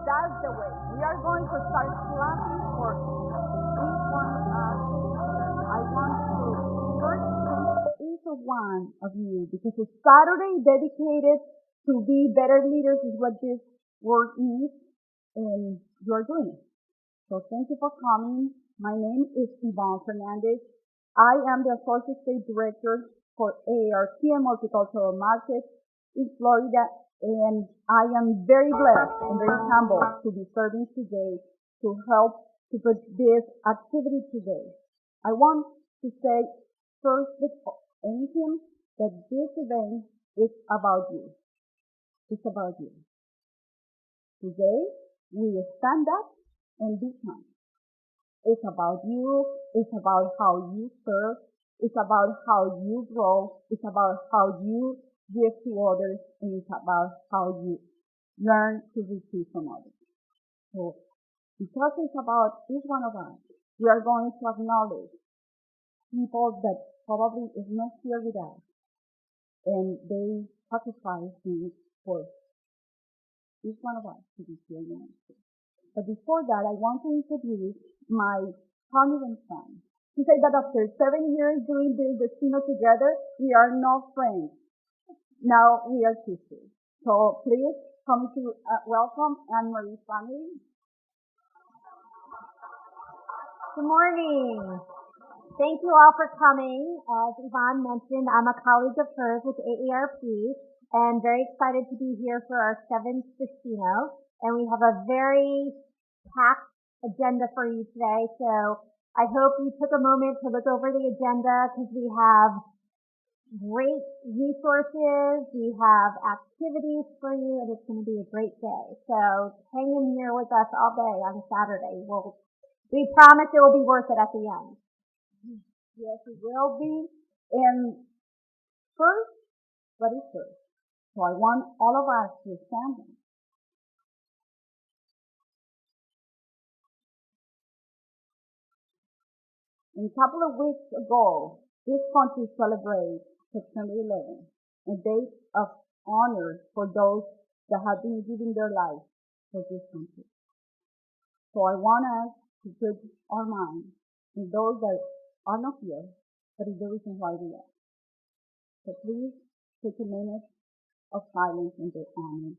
That's the way. We are going to start clapping for each one of us. I want to first thank each one of you because it's Saturday dedicated to be better leaders is what this word is, and you are doing it. So thank you for coming. My name is Yvonne Fernandez. I am the Associate State Director for ARTM Multicultural Market in Florida, and I am very blessed and very humble to be serving today to help to put this activity today. I want to say first before anything that this event is about you. It's about you. Today, we stand up and be kind. It's about you. It's about how you serve. It's about how you grow. It's about how you give to others. And it's about how you learn to receive from others. So, because it's about each one of us, we are going to acknowledge people that probably is not here with us. And they sacrifice things for each one of us to be here in the But before that, I want to introduce my Congressman friend. He said that after 7 years doing this Destino together, we are not friends. Now we are sisters. So please come to welcome Anne-Marie's family. Good morning. Thank you all for coming. As Yvonne mentioned, I'm a colleague of hers with AARP and very excited to be here for our 7th Destino. And we have a very packed agenda for you today. So I hope you took a moment to look over the agenda because we have great resources, we have activities for you, and it's going to be a great day. So hang in here with us all day on Saturday. We promise it will be worth it at the end. Yes, it will be. And first, what is first? So I want all of us to stand up. A couple of weeks ago, this country celebrated September 11th, a day of honor for those that have been giving their life for this country. So I want us to put our mind in those that are not here, but is the reason why we are. So please take a minute of silence in their honor.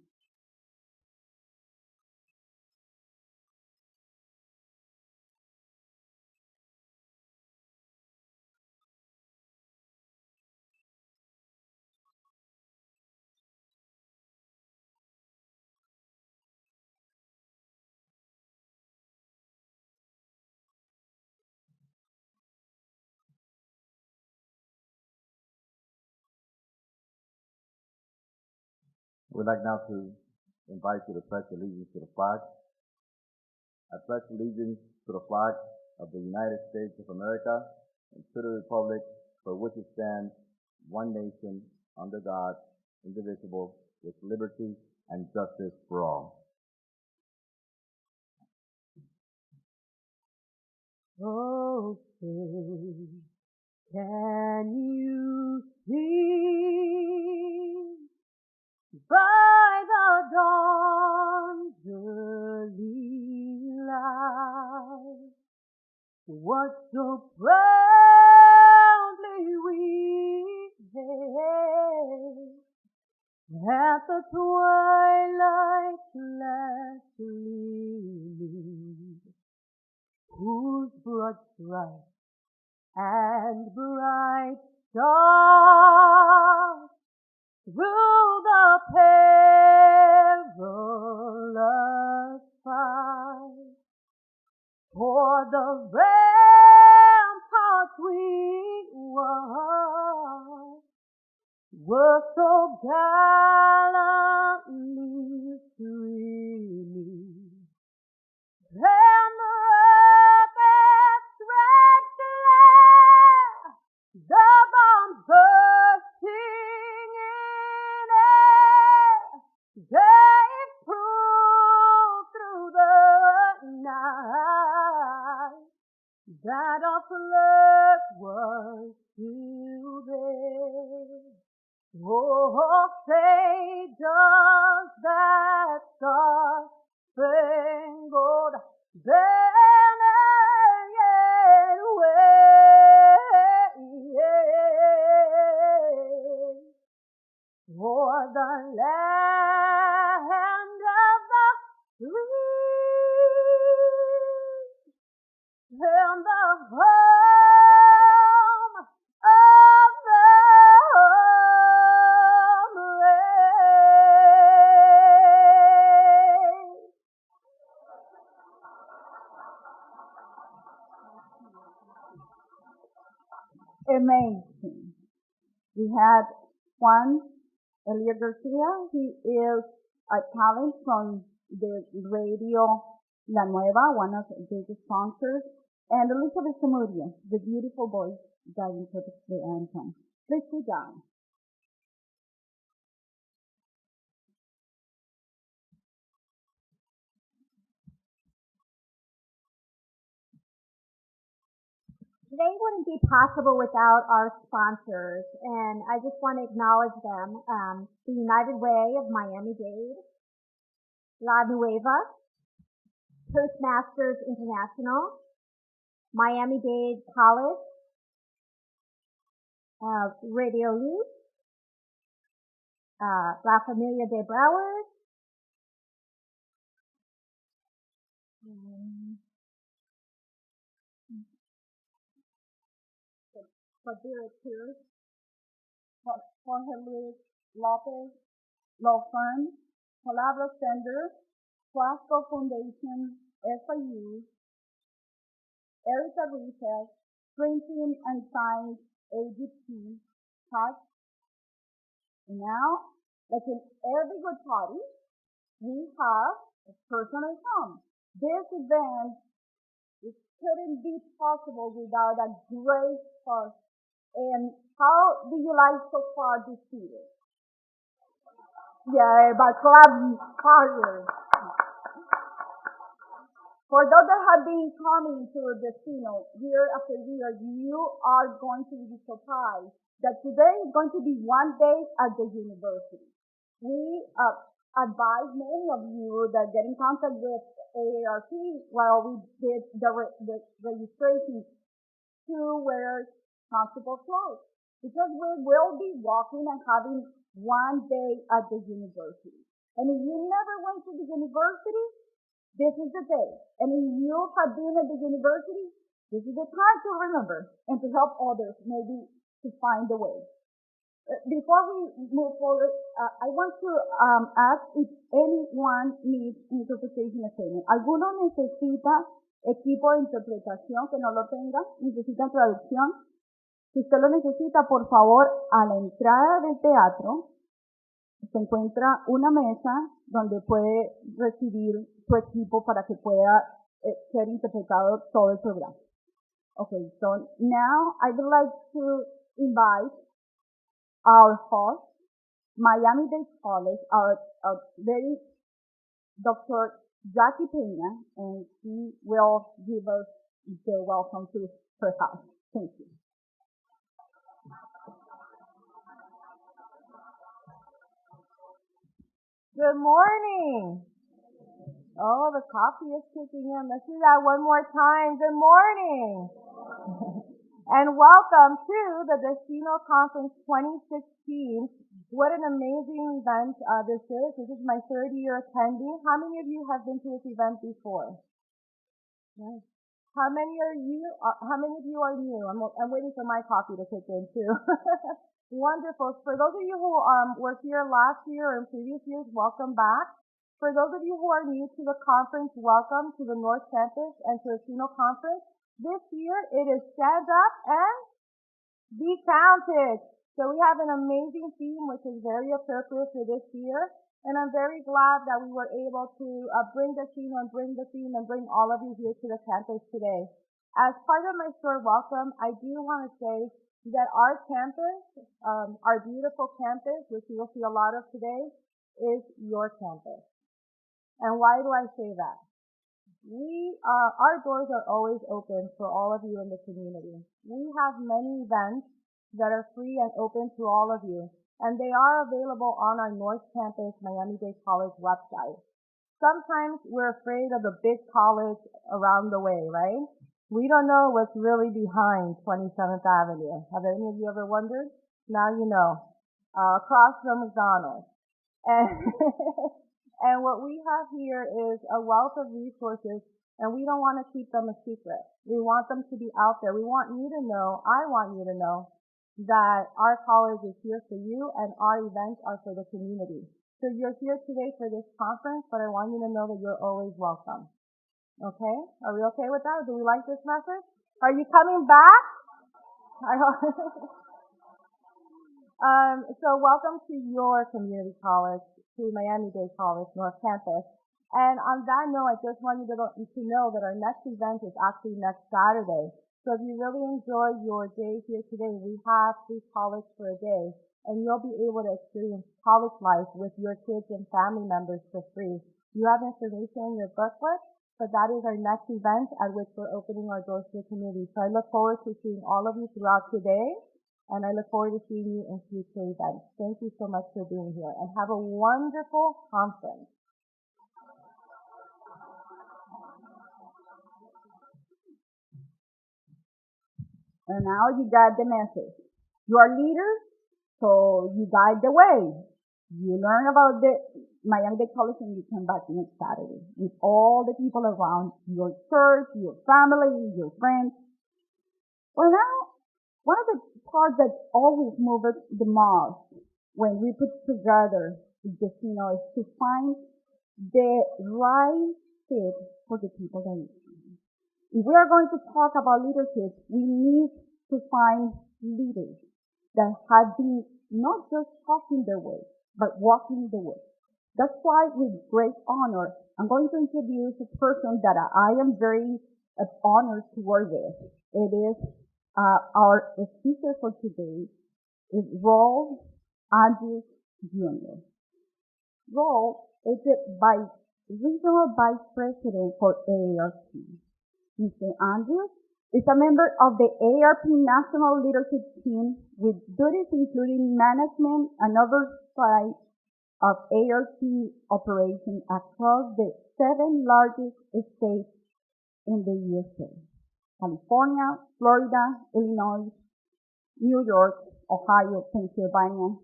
We'd like now to invite you to pledge allegiance to the flag. I pledge allegiance to the flag of the United States of America and to the republic for which it stands, one nation, under God, indivisible, with liberty and justice for all. Oh, say, can you see by the dawn's early light what so proudly we hailed at the twilight's last gleaming, whose broad stripes and bright stars through the perilous fight for the ramparts we were so gallantly streaming. And the rocket's red glare, the bombs bursting in air, gave proof through the night that our flag was still there. Oh, say does that star spread amazing. We had Juan Elia Garcia. He is a talent from the radio La Nueva, one of the biggest sponsors, and Elizabeth Zamudio, the beautiful voice that interprets the anthem. Please sit down. Today wouldn't be possible without our sponsors, and I just want to acknowledge them. The United Way of Miami-Dade, La Nueva, Toastmasters International, Miami-Dade College, Radio Luz, La Familia de Broward, For directors, Jorge Luis Lopez Law Firm, Palabra Sender, Flasco Foundation, FIU, Erica Research, Printing and Science, AGP, Touch. And now, like in every good party, we have a person at home. This event, it couldn't be possible without a great host. And how do you like so far this year? Yeah, but clap harder. For those that have been coming to Destino year after year, you are going to be surprised that today is going to be one day at the university. We advise many of you that get in contact with AARP while we did the registration to wear comfortable clothes, because we will be walking and having one day at the university. And if you never went to the university, this is the day. And if you have been at the university, this is the time to remember and to help others maybe to find the way. Before we move forward, I want to ask if anyone needs interpretation statement. ¿Alguno necesita equipo de interpretación que no lo tenga? ¿Necesita traducción? Si usted lo necesita, por favor, a la entrada del teatro se encuentra una mesa donde puede recibir su equipo para que pueda ser interpretado todo el programa. Okay, so now I would like to invite our host, Miami-Dade College, our very Dr. Jackie Pena, and she will give us the welcome to her house. Thank you. Good morning. Oh, the coffee is kicking in. Let's do that one more time. Good morning. And welcome to the Destino Conference 2016. What an amazing event this is. This is my third year attending. How many of you have been to this event before? Yes. How many of you are new? I'm waiting for my coffee to kick in too. Wonderful. For those of you who were here last year or in previous years, welcome back. For those of you who are new to the conference, welcome to the North Campus and to Destino Conference. This year it is Stand Up and Be Counted. So we have an amazing theme which is very appropriate for this year. And I'm very glad that we were able to bring the theme and bring all of you here to the campus today. As part of my short welcome, I do want to say that our campus, our beautiful campus, which you will see a lot of today, is your campus. And why do I say that? Our doors are always open for all of you in the community. We have many events that are free and open to all of you, and they are available on our North Campus Miami-Dade College website. Sometimes we're afraid of the big college around the way, right? We don't know what's really behind 27th Avenue. Have any of you ever wondered? Now you know. Across from McDonald's. And, and what we have here is a wealth of resources, and we don't want to keep them a secret. We want them to be out there. We want you to know, I want you to know, that our college is here for you and our events are for the community. So you're here today for this conference, but I want you to know that you're always welcome. Okay? Are we okay with that? Do we like this message? Are you coming back? I hope. So welcome to your community college, to Miami-Dade College, North Campus. And on that note, I just want you to know that our next event is actually next Saturday. So if you really enjoy your day here today, we have free college for a day, and you'll be able to experience college life with your kids and family members for free. You have information in your booklet, but that is our next event at which we're opening our doors to the community. So I look forward to seeing all of you throughout today. And I look forward to seeing you in future events. Thank you so much for being here, and have a wonderful conference. And now you got the message. You are leaders, so you guide the way. You learn about the Miami-Dade College and you come back next Saturday with all the people around your church, your family, your friends. Well, now, one of the parts that always moves us the most when we put together the Destino is to find the right fit for the people that we find. If we are going to talk about leadership, we need to find leaders that have been not just talking their way, but walking the way. That's why with great honor, I'm going to introduce a person that I am very honored to work with. It is our speaker for today is Raul Andrews Jr. Raul is the Regional Vice President for AARP. Mr. Andrews is a member of the AARP National Leadership Team with duties including management and oversight of AARP operations across the 7 largest states in the USA. California, Florida, Illinois, New York, Ohio, Pennsylvania,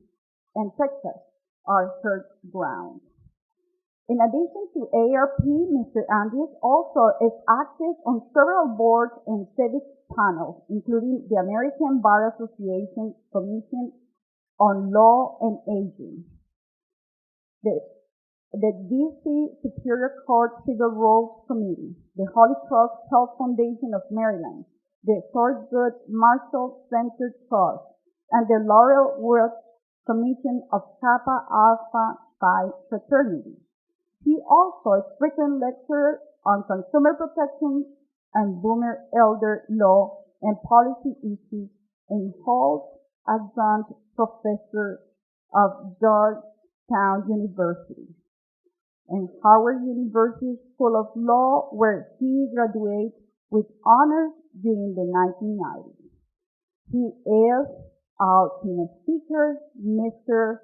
and Texas are third ground. In addition to AARP, Mr. Andrews also is active on several boards and civic panels, including the American Bar Association Commission on Law and Aging, the D.C. Superior Court Civil Rules Committee, the Holy Cross Health Foundation of Maryland, the Thurgood Marshall Center Trust, and the Laurel Wilkes Commission of Kappa Alpha Phi Fraternity. He also is frequent lecturer on consumer protection and boomer elder law and policy issues, and holds adjunct professor of Georgetown University and Howard University School of Law, where he graduated with honors during the 1990s. He is our keynote speaker, Mr.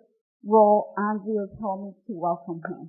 Raul Andrews. Help me to welcome him.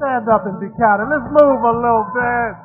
Stand up and be counted. Let's move a little bit.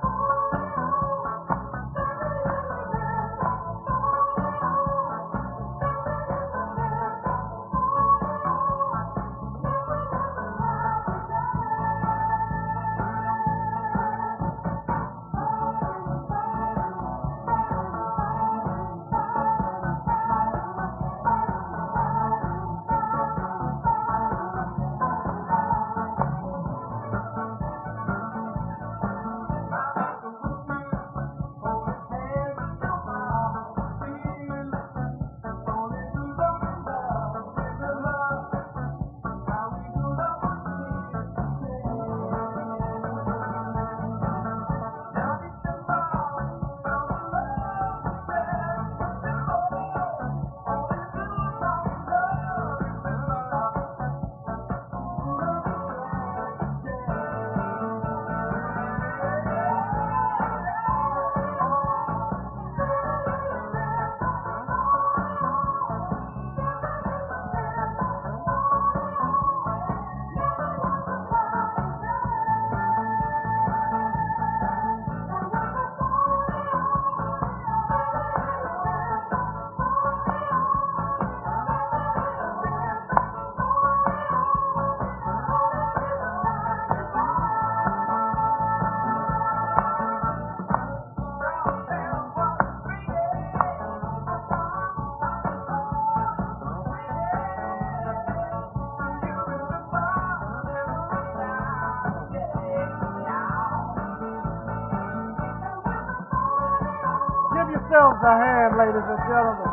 yourselves a hand, ladies and gentlemen.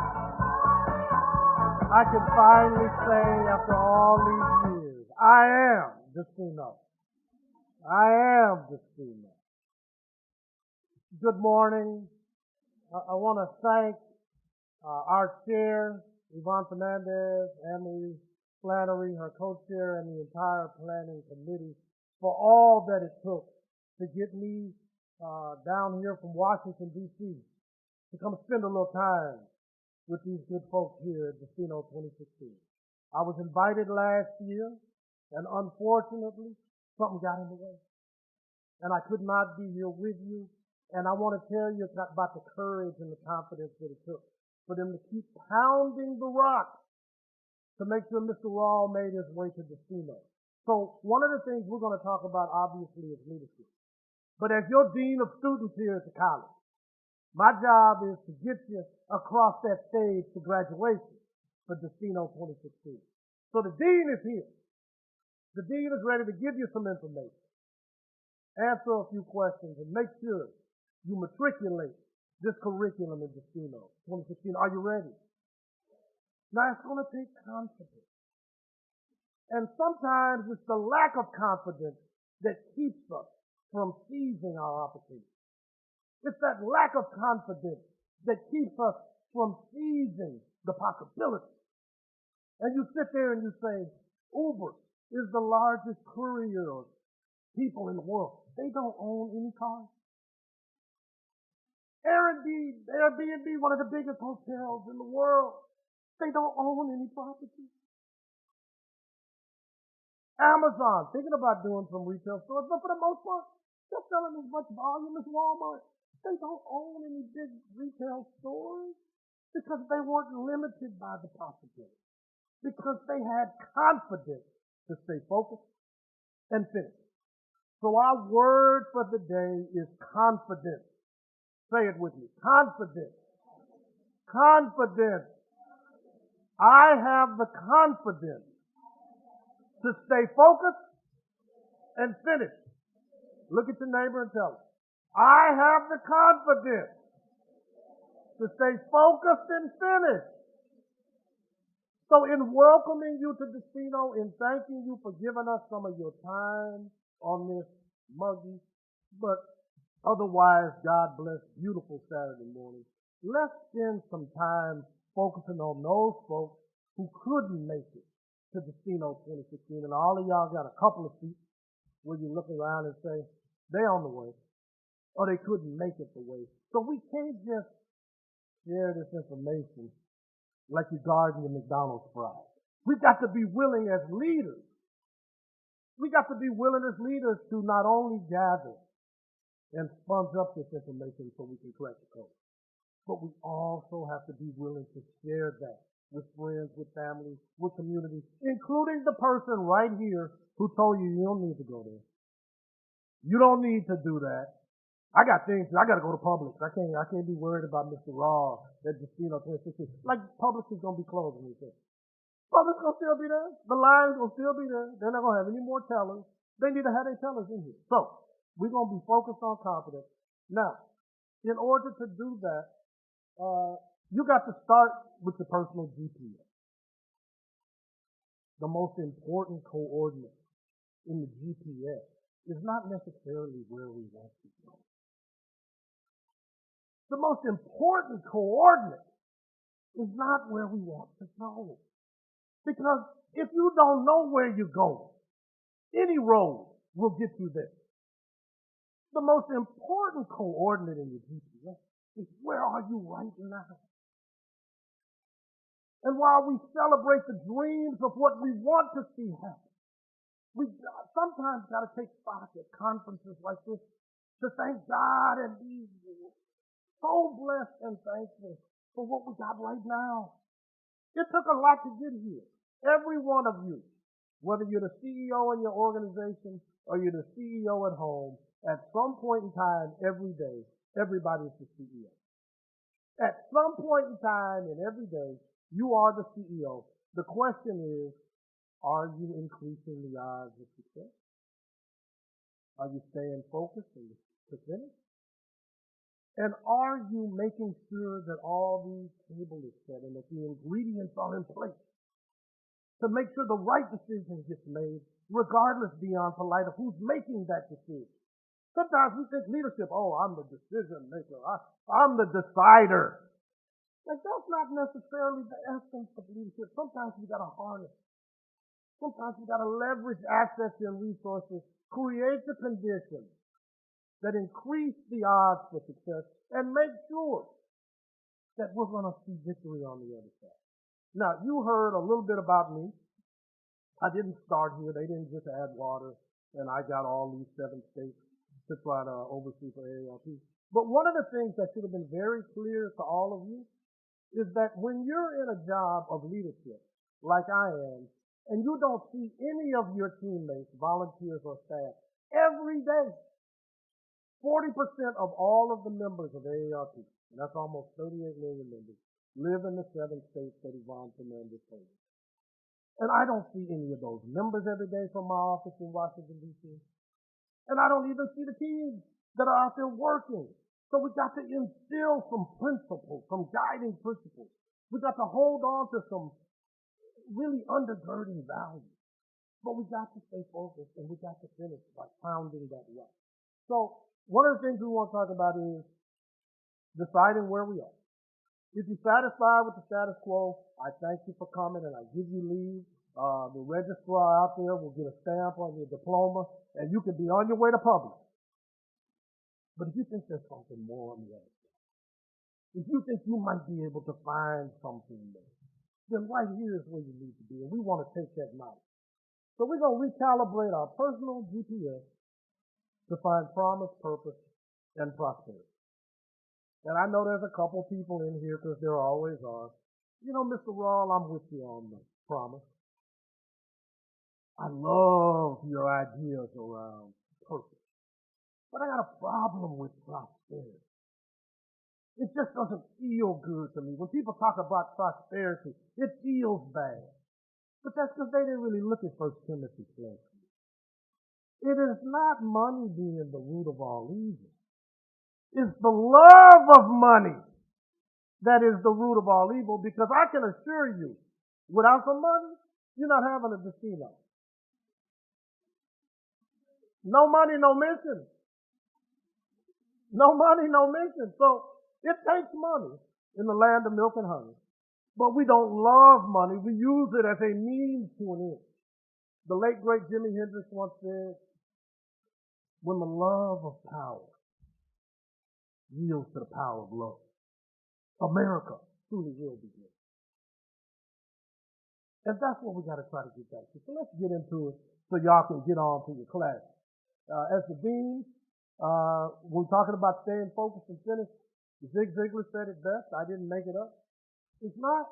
I can finally say after all these years, I am Destino. I am Destino. Good morning. I want to thank our chair, Yvonne Fernandez, Emily Flannery, her co-chair, and the entire planning committee for all that it took to get me down here from Washington, D.C. to come spend a little time with these good folks here at Destino 2016. I was invited last year, and unfortunately, something got in the way. And I could not be here with you. And I want to tell you about the courage and the confidence that it took for them to keep pounding the rock to make sure Mr. Rawl made his way to Destino. So one of the things we're going to talk about, obviously, is leadership. But as your dean of students here at the college, my job is to get you across that stage to graduation for Destino 2016. So the dean is here. The dean is ready to give you some information, answer a few questions, and make sure you matriculate this curriculum in Destino 2016. Are you ready? Now, it's going to take confidence. And sometimes it's the lack of confidence that keeps us from seizing our opportunities. It's that lack of confidence that keeps us from seizing the possibility. And you sit there and you say, Uber is the largest courier of people in the world. They don't own any cars. Airbnb, one of the biggest hotels in the world. They don't own any property. Amazon, thinking about doing some retail stores, but for the most part, they're selling as much volume as Walmart. They don't own any big retail stores because they weren't limited by the possibility. Because they had confidence to stay focused and finish. So our word for the day is confidence. Say it with me. Confidence. Confidence. I have the confidence to stay focused and finish. Look at your neighbor and tell him, I have the confidence to stay focused and finish. So in welcoming you to Destino, in thanking you for giving us some of your time on this muggy, but otherwise, God bless, beautiful Saturday morning, let's spend some time focusing on those folks who couldn't make it to Destino 2016. And all of y'all got a couple of feet where you look around and say, they're on the way, or they couldn't make it the way. So we can't just share this information like you garden your McDonald's fries. We've got to be willing as leaders. We got to be willing as leaders to not only gather and sponge up this information so we can crack the code, but we also have to be willing to share that with friends, with family, with community, including the person right here who told you you don't need to go there. You don't need to do that. I got things, I got to go to Publix. I can't be worried about Mr. Raw at Destino 2016. Like Publix is going to be closed when he says. Publix going to still be there. The line's going to still be there. They're not going to have any more tellers. They need to have their tellers in here. So, we're going to be focused on confidence. Now, in order to do that, you got to start with your personal GPS. The most important coordinate in the GPS is not necessarily where we want to go. The most important coordinate is not where we want to go. Because if you don't know where you're going, any road will get you there. The most important coordinate in your GPS is where are you right now? And while we celebrate the dreams of what we want to see happen, we sometimes got to take stock at conferences like this to thank God and be so blessed and thankful for what we got right now. It took a lot to get here. Every one of you, whether you're the CEO in your organization or you're the CEO at home, at some point in time every day, everybody's the CEO. At some point in time and every day, you are the CEO. The question is, are you increasing the odds of success? Are you staying focused and to finish? And are you making sure that all these tables is set and that the ingredients are in place to make sure the right decision gets made, regardless, beyond polite, of who's making that decision? Sometimes we think leadership, oh, I'm the decision maker. I'm the decider. Like, that's not necessarily the essence of leadership. Sometimes we got to harness. Sometimes we got to leverage assets and resources, create the conditions that increase the odds for success, and make sure that we're going to see victory on the other side. Now, you heard a little bit about me. I didn't start here. They didn't just add water, and I got all these 7 states to try to oversee for AARP. But one of the things that should have been very clear to all of you is that when you're in a job of leadership, like I am, and you don't see any of your teammates, volunteers, or staff every day, 40% of all of the members of AARP, and that's almost 38 million members, live in the 7 states that Yvonne Fernandez told us. And I don't see any of those members every day from my office in Washington, D.C. And I don't even see the teams that are out there working. So we got to instill some principles, some guiding principles. We got to hold on to some really undergirding values. But we got to stay focused, and we got to finish by pounding that way. So one of the things we want to talk about is deciding where we are. If you're satisfied with the status quo, I thank you for coming, and I give you leave. The registrar out there will get a stamp on your diploma, and you can be on your way to public. But if you think there's something more on the other side, if you think you might be able to find something there, then right here is where you need to be, and we want to take that knowledge. So we're going to recalibrate our personal GPS to find promise, purpose, and prosperity. And I know there's a couple people in here, because there always are. You know, Mr. Rawl, I'm with you on the promise. I love your ideas around purpose. But I got a problem with prosperity. It just doesn't feel good to me. When people talk about prosperity, it feels bad. But that's because they didn't really look at 1 Timothy closely. It is not money being the root of all evil. It's the love of money that is the root of all evil, because I can assure you, without some money, you're not having a Destino. No money, no mission. No money, no mission. So it takes money in the land of milk and honey. But we don't love money. We use it as a means to an end. The late, great Jimi Hendrix once said, when the love of power yields to the power of love, America truly will be great. And that's what we got to try to get back to. So let's get into it so y'all can get on to your class. As the dean, we're talking about staying focused and finished. Zig Ziglar said it best. I didn't make it up. It's not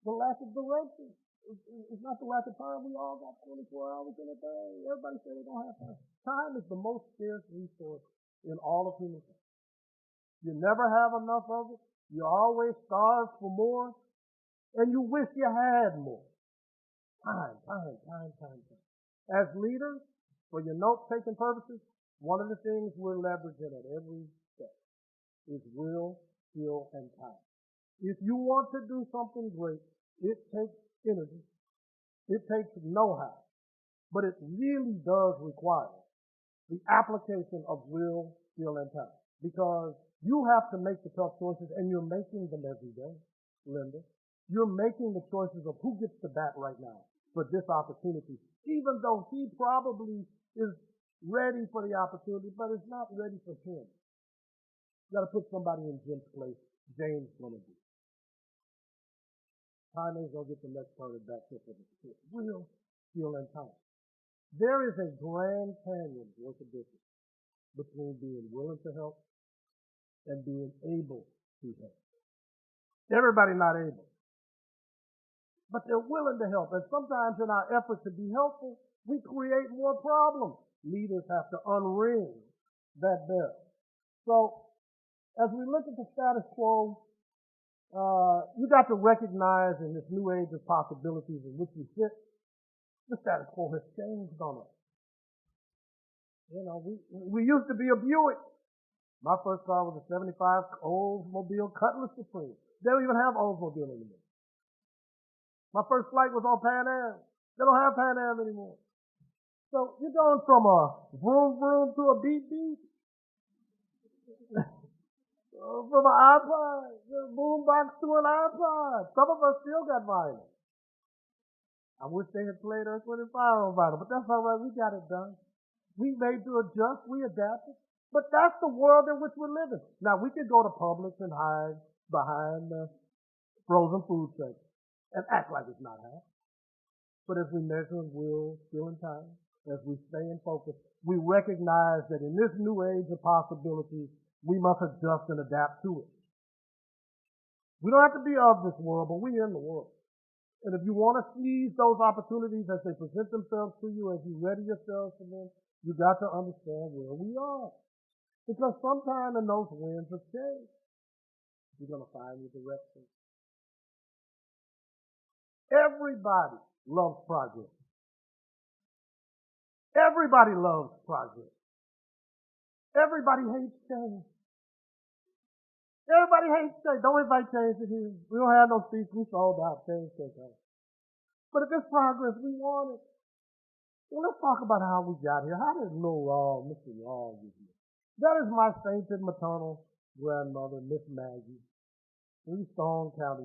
the lack of direction. It's not the lack of time. We all got 24 hours in a day. Everybody said they don't have time. Time is the most scarce resource in all of humanity. You never have enough of it. You always starve for more. And you wish you had more. Time. As leaders, for your note-taking purposes, one of the things we're leveraging at every step is will, skill, and time. If you want to do something great, it takes energy. It takes know-how. But it really does require the application of will, skill, and time. Because you have to make the tough choices, and you're making them every day, Linda. You're making the choices of who gets to bat right now for this opportunity, even though he probably is ready for the opportunity, but it's not ready for him. You got to put somebody in Jim's place. James is going to do. Time is going to get the next part of that tip of it. Will, skill, and time. There is a Grand Canyon worth of difference between being willing to help and being able to help. Everybody not able. But they're willing to help. And sometimes in our effort to be helpful, we create more problems. Leaders have to unring that bell. So as we look at the status quo, you got to recognize in this new age of possibilities in which we sit, the status quo has changed on us. You know, we used to be a Buick. My first car was a 75 Oldsmobile Cutlass Supreme. They don't even have Oldsmobile anymore. My first flight was on Pan Am. They don't have Pan Am anymore. So you're going from a vroom vroom to a beep beep, from an iPod, a boombox to an iPod. Some of us still got vinyl. I wish they had played Earth, Wind, and Fire on vinyl, but that's all right. We got it done. We made to adjust. We adapted. But that's the world in which we're living. Now, we could go to Publix and hide behind the frozen food section and act like it's not happening. But as we measure and will, still in time, as we stay in focus, we recognize that in this new age of possibilities, we must adjust and adapt to it. We don't have to be of this world, but we're in the world. And if you want to seize those opportunities as they present themselves to you, as you ready yourselves for them, you got to understand where we are. Because sometime in those winds of change, you're going to find your direction. Everybody loves progress. Everybody loves progress. Everybody hates change. Everybody hates change. Don't invite change in here. We don't have no speech. We sold out. Change. But if it's progress, we want it. So let's talk about how we got here. How did Mr. Raw get here? That is my sainted maternal grandmother, Miss Maggie, in Stone County.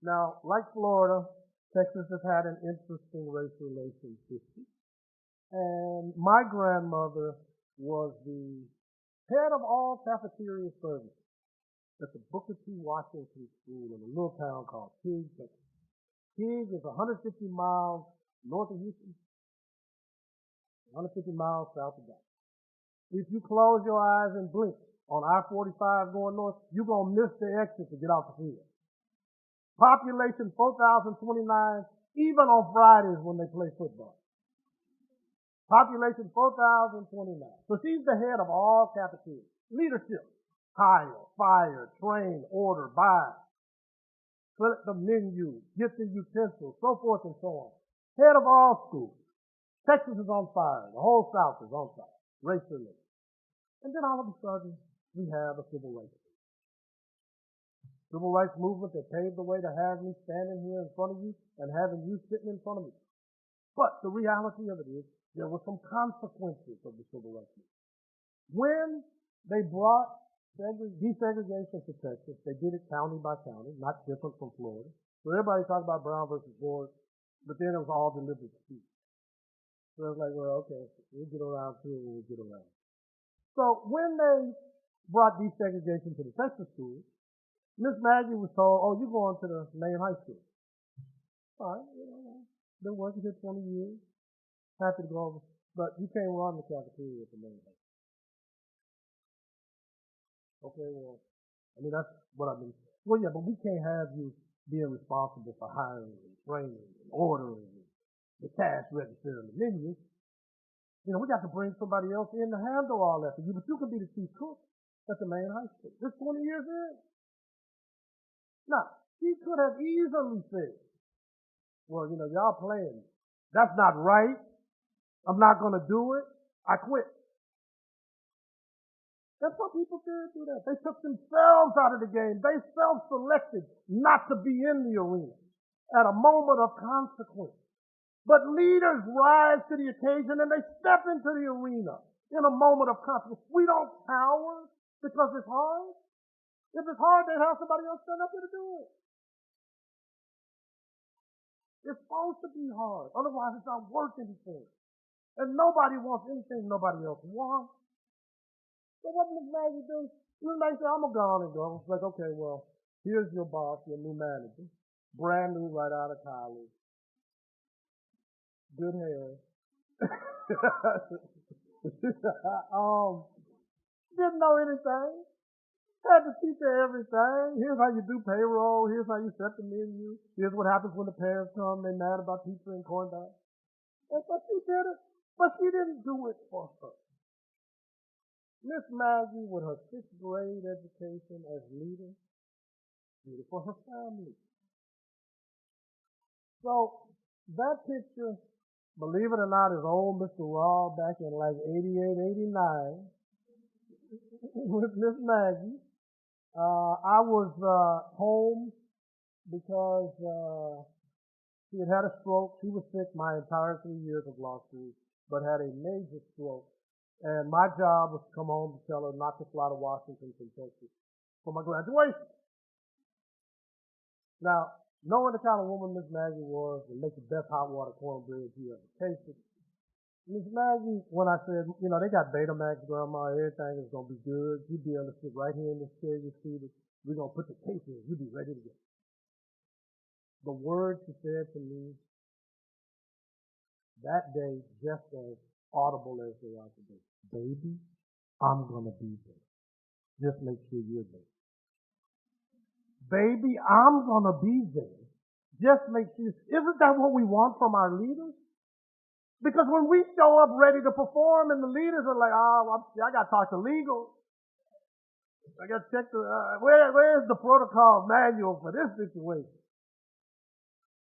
Now, like Florida, Texas has had an interesting race relations history. And my grandmother was the head of all cafeteria services at the Booker T. Washington School in a little town called Tigg, Texas. Tigg is 150 miles north of Houston, 150 miles south of Dallas. If you close your eyes and blink on I-45 going north, you're going to miss the exit to get off the field. Population 4,029, even on Fridays when they play football. Population 4,029. So she's the head of all cafeterias. Leadership. Hire, fire, train, order, buy. Select the menu, get the utensils, so forth and so on. Head of all schools. Texas is on fire. The whole South is on fire. Race relations. And then all of a sudden, we have a civil rights movement. Civil rights movement that paved the way to have me standing here in front of you and having you sitting in front of me. But the reality of it is, there were some consequences of the civil rights movement. When they brought desegregation to Texas, they did it county by county, not different from Florida. So everybody talked about Brown versus Board, but then it was all deliberate speech. So it was like, well, okay, we'll get around to it when we get around. So when they brought desegregation to the Texas schools, Miss Maggie was told, oh, you're going to the main high school. All right, been working here 20 years, happy to go over, but you can't run the cafeteria at the main high school. Okay, well, I mean, that's what I've been, well, yeah, but we can't have you being responsible for hiring and training and ordering and the cash register and the menu. We got to bring somebody else in to handle all that for you, but you can be the chief cook at the main high school. This 20 years in. Now, she could have easily said, well, y'all playing. That's not right. I'm not going to do it. I quit. That's what people did do that. They took themselves out of the game. They self-selected not to be in the arena at a moment of consequence. But leaders rise to the occasion and they step into the arena in a moment of consequence. We don't cower because it's hard. If it's hard, then have somebody else stand up there to do it. It's supposed to be hard. Otherwise, it's not worth anything. And nobody wants anything nobody else wants. So what Miss Maggie do? Miss Maggie said, I'm going to go on and go. It's like, okay, well, here's your boss, your new manager. Brand new right out of college. Good hair. Didn't know anything. Had to teach her everything. Here's how you do payroll. Here's how you set the menu. Here's what happens when the parents come. They're mad about pizza and corn dogs. But she did it. But she didn't do it for her. Miss Maggie, with her 6th grade education as leader, did it for her family. So that picture, believe it or not, is old Mr. Raw back in like 88, 89. with Miss Maggie. I was home because she had had a stroke. She was sick my entire 3 years of law school, but had a major stroke. And my job was to come home to tell her not to fly to Washington, Kentucky for my graduation. Now, knowing the kind of woman Miss Maggie was and make the best hot water cornbread you ever tasted, Miss Maggie, when I said, they got Betamax, Grandma, everything is going to be good. You'll be able to sit right here in this chair you're seated. We're going to put the case in. You'll be ready to go. The words she said to me that day, just as audible as they are today. Baby, I'm going to be there. Just make sure you're there. Baby, I'm going to be there. Just make sure. Isn't that what we want from our leaders? Because when we show up ready to perform and the leaders are like, I got to talk to legal. I got to check where's the protocol manual for this situation?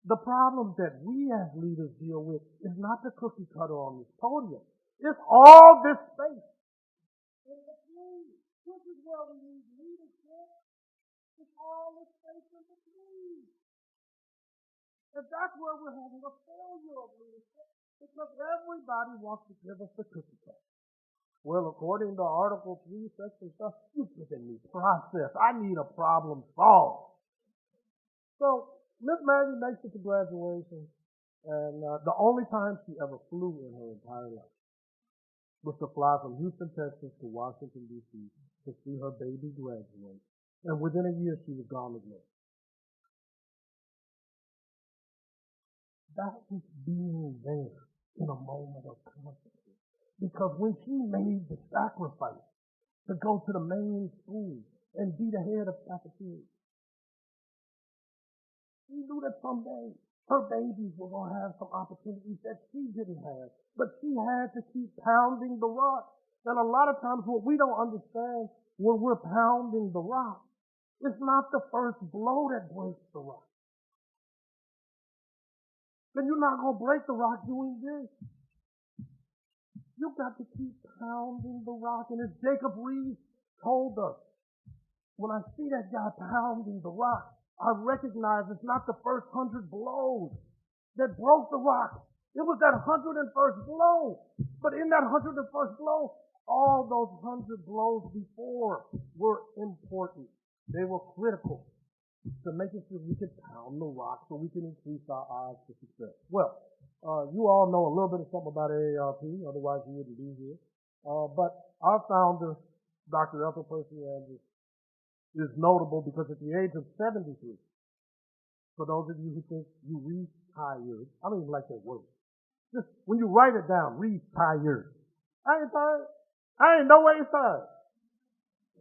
The problem that we as leaders deal with is not the cookie cutter on this podium. It's all this space. In between. This is where we need leadership. It's all this space in between. And that's where we're having a failure of leadership. Because everybody wants to give us the cookie cutter. Well, according to Article 3, Section stuff, you're giving me process. I need a problem solved. So, Miss Maggie makes it to graduation, and the only time she ever flew in her entire life was to fly from Houston, Texas to Washington, D.C. to see her baby graduate. And within a year, she was gone again. That was being there in a moment of confidence. Because when she made the sacrifice to go to the main school and be the head of cafeteria, she knew that someday her babies were going to have some opportunities that she didn't have. But she had to keep pounding the rock. And a lot of times what we don't understand when we're pounding the rock, it's not the first blow that breaks the rock. Then you're not going to break the rock doing this. You've got to keep pounding the rock. And as Jacob Reed told us, when I see that guy pounding the rock, I recognize it's not the first 100 blows that broke the rock. It was that 101st blow. But in that 101st blow, all those 100 blows before were important. They were critical to making sure we could pound the rock so we can increase our odds for success. Well, you all know a little bit of something about AARP, otherwise you wouldn't be here. But our founder, Dr. Ethel Percy Andrews, is notable because at the age of 73, for those of you who think you retired, I don't even like that word. Just when you write it down, retired. I ain't tired. I ain't no way tired.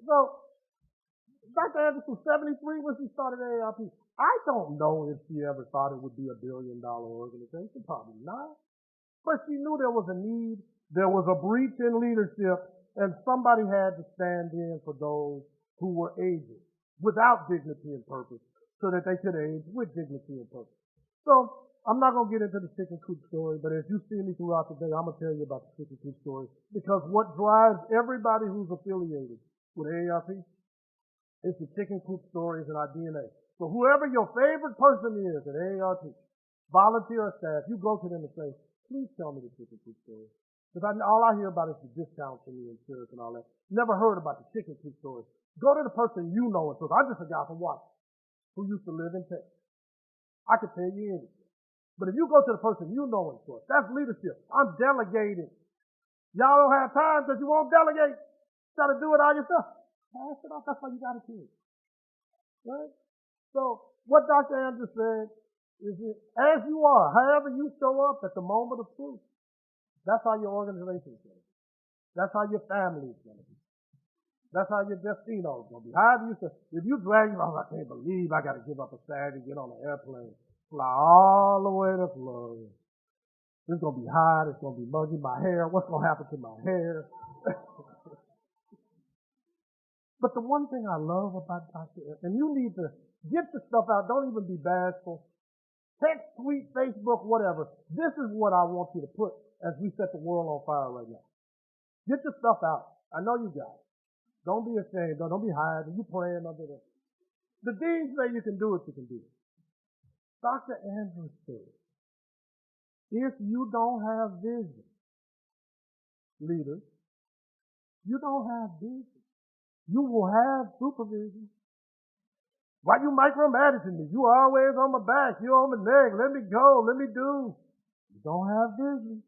So, Dr. Andrews was 73 when she started AARP. I don't know if she ever thought it would be $1 billion organization. Probably not. But she knew there was a need, there was a breach in leadership, and somebody had to stand in for those who were aging without dignity and purpose so that they could age with dignity and purpose. So, I'm not going to get into the chicken coop story, but as you see me throughout the day, I'm going to tell you about the chicken coop story because what drives everybody who's affiliated with AARP is the chicken coop stories in our DNA. So whoever your favorite person is at AARP, volunteer or staff, you go to them and say, please tell me the chicken coop story. Because all I hear about is the discounts and the insurance and all that. Never heard about the chicken coop story. Go to the person you know and say, I'm just a guy from Washington who used to live in Texas. I could tell you anything. But if you go to the person you know and say, that's leadership. I'm delegating. Y'all don't have time because you won't delegate. You got to do it all yourself. Pass it off. That's why you got a team. Right? So what Dr. Andrews said is that as you are, however you show up at the moment of truth, that's how your organization is going to be. That's how your family is going to be. That's how your Destino is going to be. However you say, if you drag, I can't believe I got to give up a Saturday, get on an airplane, fly all the way to Florida. It's going to be hot. It's going to be muggy. My hair, what's going to happen to my hair? But the one thing I love about Dr. And you need to get the stuff out. Don't even be bashful. Text, tweet, Facebook, whatever. This is what I want you to put as we set the world on fire right now. Get your stuff out. I know you got it. Don't be ashamed. Don't be hiding. You praying under the dean say you can do it, you can do it. Dr. Andrews said, if you don't have vision, leaders, you don't have vision. You will have supervision. Why you micromanaging me? You always on my back. You on my neck. Let me go. Let me do. You don't have vision.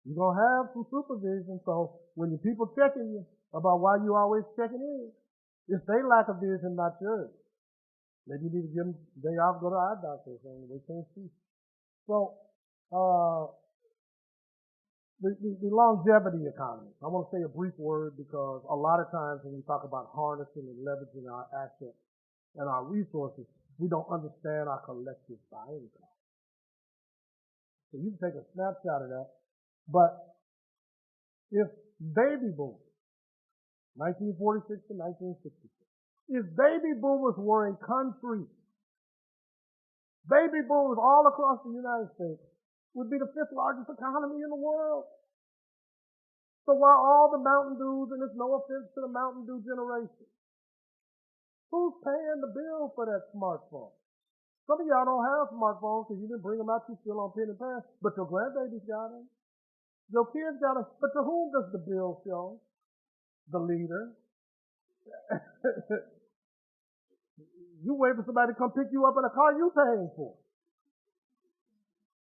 You're going to have some supervision. So when your people checking you about why you always checking in, it's their lack of vision, not yours. Maybe you need to give them a day off, go to eye doctor or something. They can't see. So, the longevity economy. I want to say a brief word because a lot of times when we talk about harnessing and leveraging our assets and our resources, we don't understand our collective buying power. So you can take a snapshot of that. But if baby boomers, 1946 to 1966, if baby boomers were a country, baby boomers all across the United States would be the 5th largest economy in the world. So while all the Mountain Dews, and it's no offense to the Mountain Dew generation, who's paying the bill for that smartphone? Some of y'all don't have smartphones because you didn't bring them out, you still on pen and pad, but your grandbabies got them. Your kids got them. But to whom does the bill show? The leader. You wait for somebody to come pick you up in a car you paying for.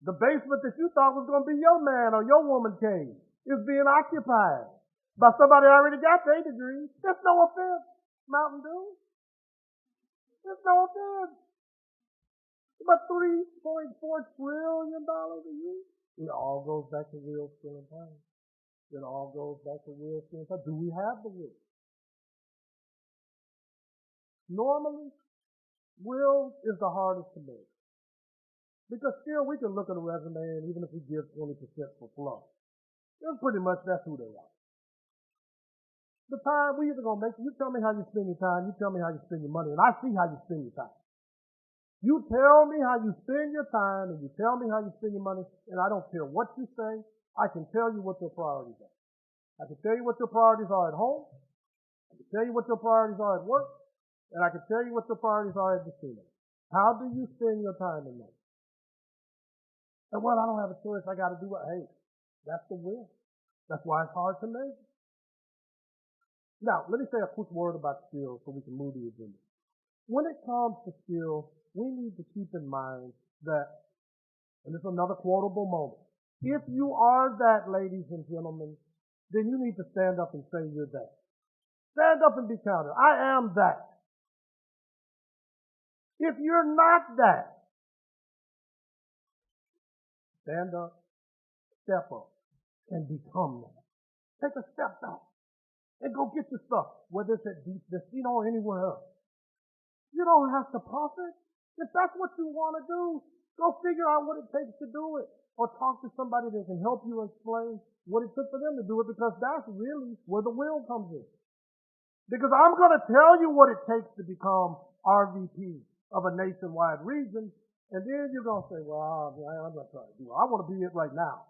The basement that you thought was going to be your man or your woman cave is being occupied by somebody who already got their degree. There's no offense, Mountain Dew. There's no offense. About $3.4 trillion a year. It all goes back to will, skill, and time. It all goes back to will, skill, and time. Do we have the will? Normally, will is the hardest to make. Because still we can look at a resume and even if we give 20% for fluff, then pretty much that's who they are. The time, we either going to make, you tell me how you spend your time, you tell me how you spend your money, and I see how you spend your time. You tell me how you spend your time and you tell me how you spend your money, and I don't care what you say, I can tell you what your priorities are. I can tell you what your priorities are at home, I can tell you what your priorities are at work, and I can tell you what your priorities are at the casino. How do you spend your time and money? And well, I don't have a choice. I got to do what? Hey, that's the will. That's why it's hard to measure. Now, let me say a quick word about skills so we can move the agenda. When it comes to skills, we need to keep in mind that, and this is another quotable moment, if you are that, ladies and gentlemen, then you need to stand up and say you're that. Stand up and be counted. I am that. If you're not that, stand up, step up, and become that. Take a step back and go get your stuff, whether it's at Destino or anywhere else. You don't have to puff it. If that's what you want to do, go figure out what it takes to do it. Or talk to somebody that can help you explain what it took for them to do it, because that's really where the will comes in. Because I'm going to tell you what it takes to become RVP of a nationwide region, and then you're going to say, well, I'm not trying to do it. I want to be it right now.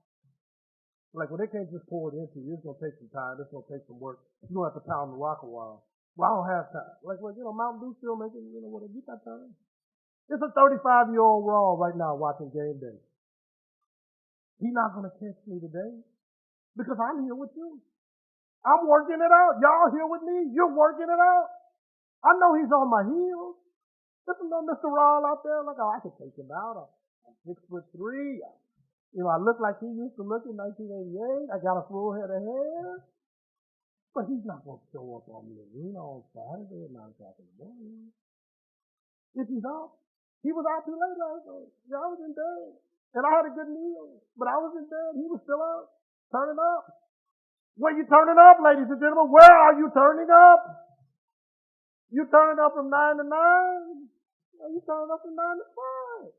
Like, well, they can't just pour it into you. It's going to take some time. It's going to take some work. You're going to have to pound the rock a while. Well, I don't have time. Like, well, Mountain Dew still making, whatever. You got time. It's a 35-year-old Raw right now watching game day. He's not going to catch me today because I'm here with you. I'm working it out. Y'all here with me? You're working it out. I know he's on my heels. Listen to Mr. Raw out there. Like, oh, I could take him out. I'm 6'3". I look like he used to look in 1988. I got a full head of hair. But he's not going to show up on the arena on Saturday at 9 o'clock in the morning. If he's out, he was out too late last night. Yeah, I was in bed. And I had a good meal. But I was in bed. He was still out. Turning up. Where you turning up, ladies and gentlemen? Where are you turning up? You turning up from 9 to 9? Or you turning up from 9 to 5?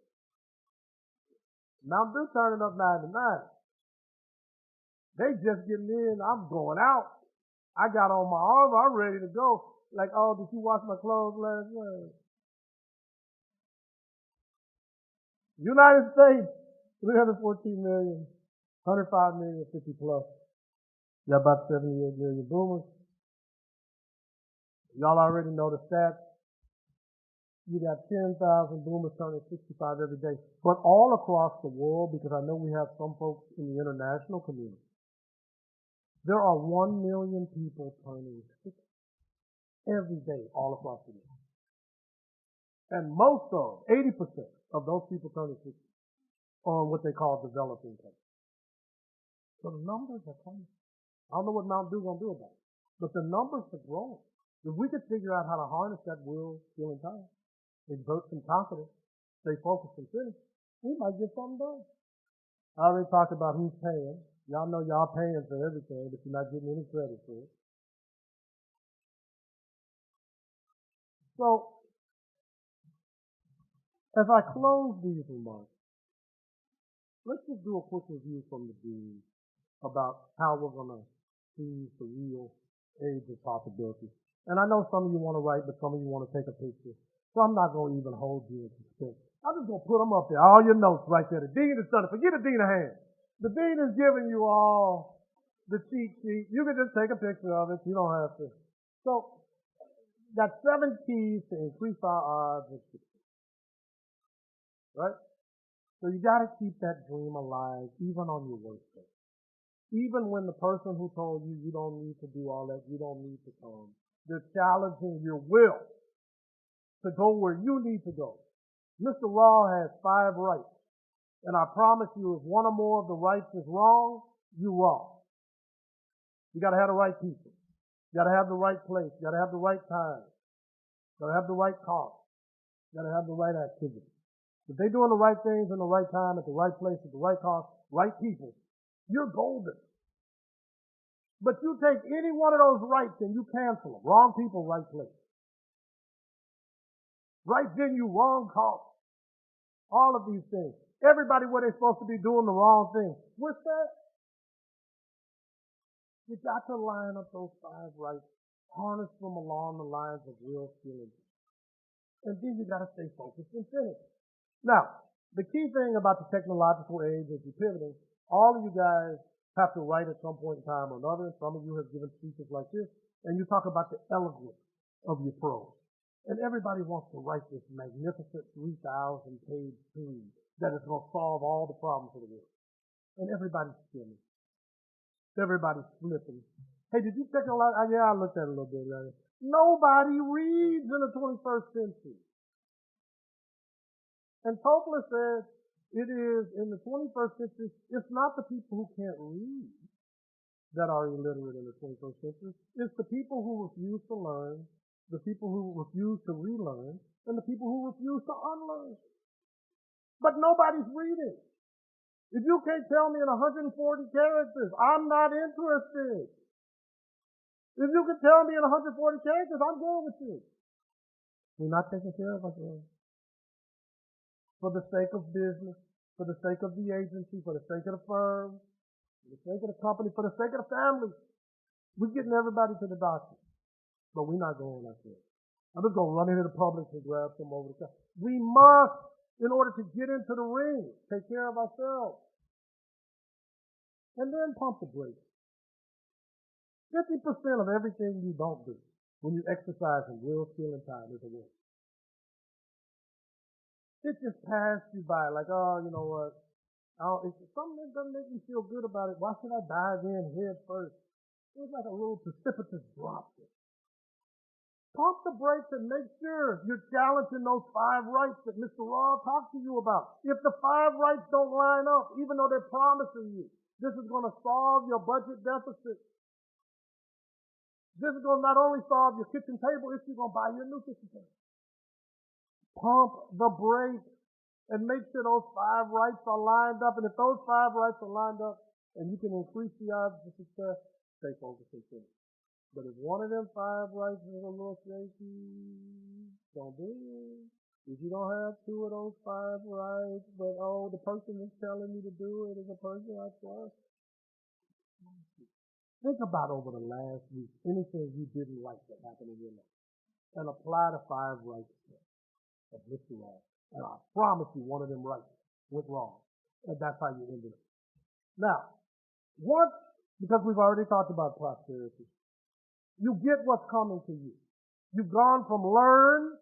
Mountain Dew turning up 9 to 9. They just getting in. I'm going out. I got on my armor. I'm ready to go. Like, oh, did you wash my clothes last night? United States, 314 million, 105 million, 50 plus. You got about 78 million boomers. Y'all already know the stats. You got 10,000 boomers turning 65 every day. But all across the world, because I know we have some folks in the international community, there are 1 million people turning 60 every day all across the world. And most of, 80% of those people turning 60 are in what they call developing countries. So the numbers are coming. I don't know what Mount Dew going to do about it, but the numbers are growing. If we could figure out how to harness that will, skill, and time, exert some confidence, stay focused and finished, we might get something done. I already talked about who's paying. Y'all know y'all paying for everything, but you're not getting any credit for it. So, as I close these remarks, let's just do a quick review from the dean about how we're going to seize the real age of possibility. And I know some of you want to write, but some of you want to take a picture. So I'm not going to even hold you in suspense. I'm just going to put them up there, all your notes right there. The dean has done it. Forget the dean of hand. The dean is giving you all the cheat sheet. You can just take a picture of it. You don't have to. So, got 7 keys to increase our odds of success. Right? So you got to keep that dream alive, even on your worst day. Even when the person who told you you don't need to do all that, you don't need to come, they're challenging your will to go where you need to go. Mr. Raw has 5 rights. And I promise you, if one or more of the rights is wrong, you're wrong. You got to have the right people. You got to have the right place. You got to have the right time. You got to have the right cost. You got to have the right activity. If they're doing the right things in the right time, at the right place, at the right cost, right people, you're golden. But you take any one of those rights and you cancel them. Wrong people, right place. Right venue, wrong cost. All of these things. Everybody where they're supposed to be doing the wrong thing. What's that? You got to line up those 5 rights, harness them along the lines of real skill. And then you got to stay focused and finish. Now, the key thing about the technological age as you're pivoting, all of you guys have to write at some point in time or another. Some of you have given speeches like this, and you talk about the eloquence of your prose. And everybody wants to write this magnificent 3,000-page thing that is going to solve all the problems of the world. And everybody's skimming. Everybody's flipping. Hey, did you check a lot? Yeah, I looked at it a little bit. Right? Nobody reads in the 21st century. And Topler said it is in the 21st century, it's not the people who can't read that are illiterate in the 21st century. It's the people who refuse to learn, the people who refuse to relearn, and the people who refuse to unlearn. But nobody's reading. If you can't tell me in 140 characters, I'm not interested. If you can tell me in 140 characters, I'm going with you. We're not taking care of ourselves. For the sake of business, for the sake of the agency, for the sake of the firm, for the sake of the company, for the sake of the family, we're getting everybody to the doctor. But we're not going ourselves. I'm just going to run into the public and grab some over the top. We must, in order to get into the ring, take care of ourselves. And then pump the brakes. 50% of everything you don't do when you exercise in real skill and time is a win. It just passed you by like, oh, you know what? If something that doesn't make me feel good about it, why should I dive in head first? It's like a little precipitous drop. Pump the brakes and make sure you're challenging those 5 rights that Mr. Raw talked to you about. If the 5 rights don't line up, even though they're promising you, this is going to solve your budget deficit. This is going to not only solve your kitchen table issue, you're going to buy your new kitchen table. Pump the brakes and make sure those 5 rights are lined up. And if those 5 rights are lined up and you can increase the odds of success, stay focused and finish. But if one of them 5 rights is a little shaky, don't do it. If you don't have 2 of those 5 rights, but the person that's telling me to do it is a person I trust. Think about over the last week anything you didn't like that happened in your life, and apply the 5 rights of Mr. Raw. And I promise you, one of them rights went wrong, and that's how you ended it. Now, because we've already talked about prosperity. You get what's coming to you. You've gone from learn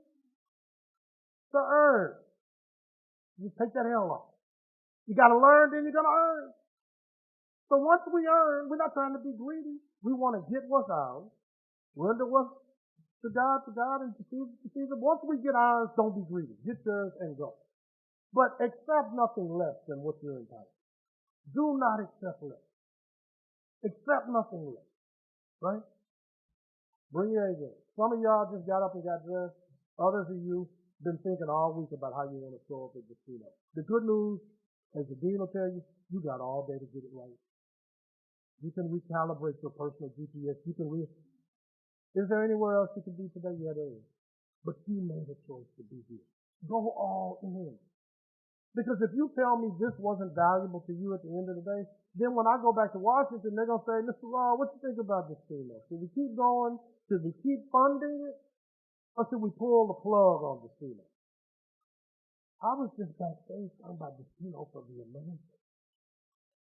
to earn. You take that L off. You got to learn, then you're going to earn. So once we earn, we're not trying to be greedy. We want to get what's ours, render what's to God, and to Caesar. Once we get ours, don't be greedy. Get yours and go. But accept nothing less than what you're entitled. Do not accept less. Accept nothing less. Right? Bring your A game. Some of y'all just got up and got dressed. Others of you been thinking all week about how you want to show up at Destino. The good news, as the dean will tell you, you got all day to get it right. You can recalibrate your personal GPS. Is there anywhere else you can be today? Yeah, there is. But you made a choice to be here. Go all in. Because if you tell me this wasn't valuable to you at the end of the day, then when I go back to Washington, they're going to say, Mr. Law, what you think about this Destino? Should we keep going? Should we keep funding it? Or should we pull the plug on Destino? I was just backstage talking about Destino for the Americans.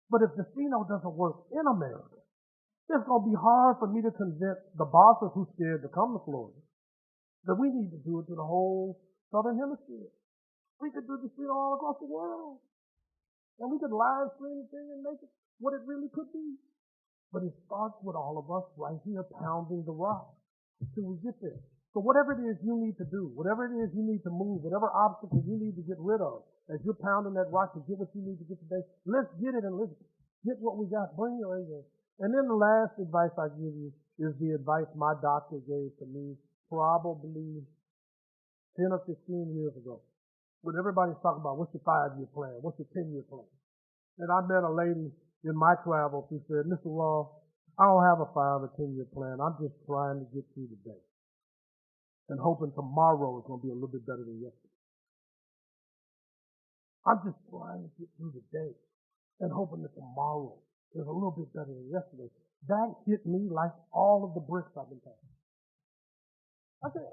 But if Destino doesn't work in America, it's going to be hard for me to convince the bosses who scared to come to Florida that we need to do it to the whole Southern Hemisphere. We could do Destino all across the world. And we could live stream the thing and make it what it really could be. But it starts with all of us right here pounding the rock until we get there. So whatever it is you need to do, whatever it is you need to move, whatever obstacle you need to get rid of, as you're pounding that rock to get what you need to get today, let's get it and let's get what we got. Bring your A game. And then the last advice I give you is the advice my doctor gave to me probably 10 or 15 years ago. When everybody's talking about what's your 5-year plan, what's your 10-year plan. And I met a lady in my travels who said, Mr. Law, I don't have a 5 or 10-year plan. I'm just trying to get through the day and hoping tomorrow is going to be a little bit better than yesterday. I'm just trying to get through the day and hoping that tomorrow is a little bit better than yesterday. That hit me like all of the bricks I've been taking. I said,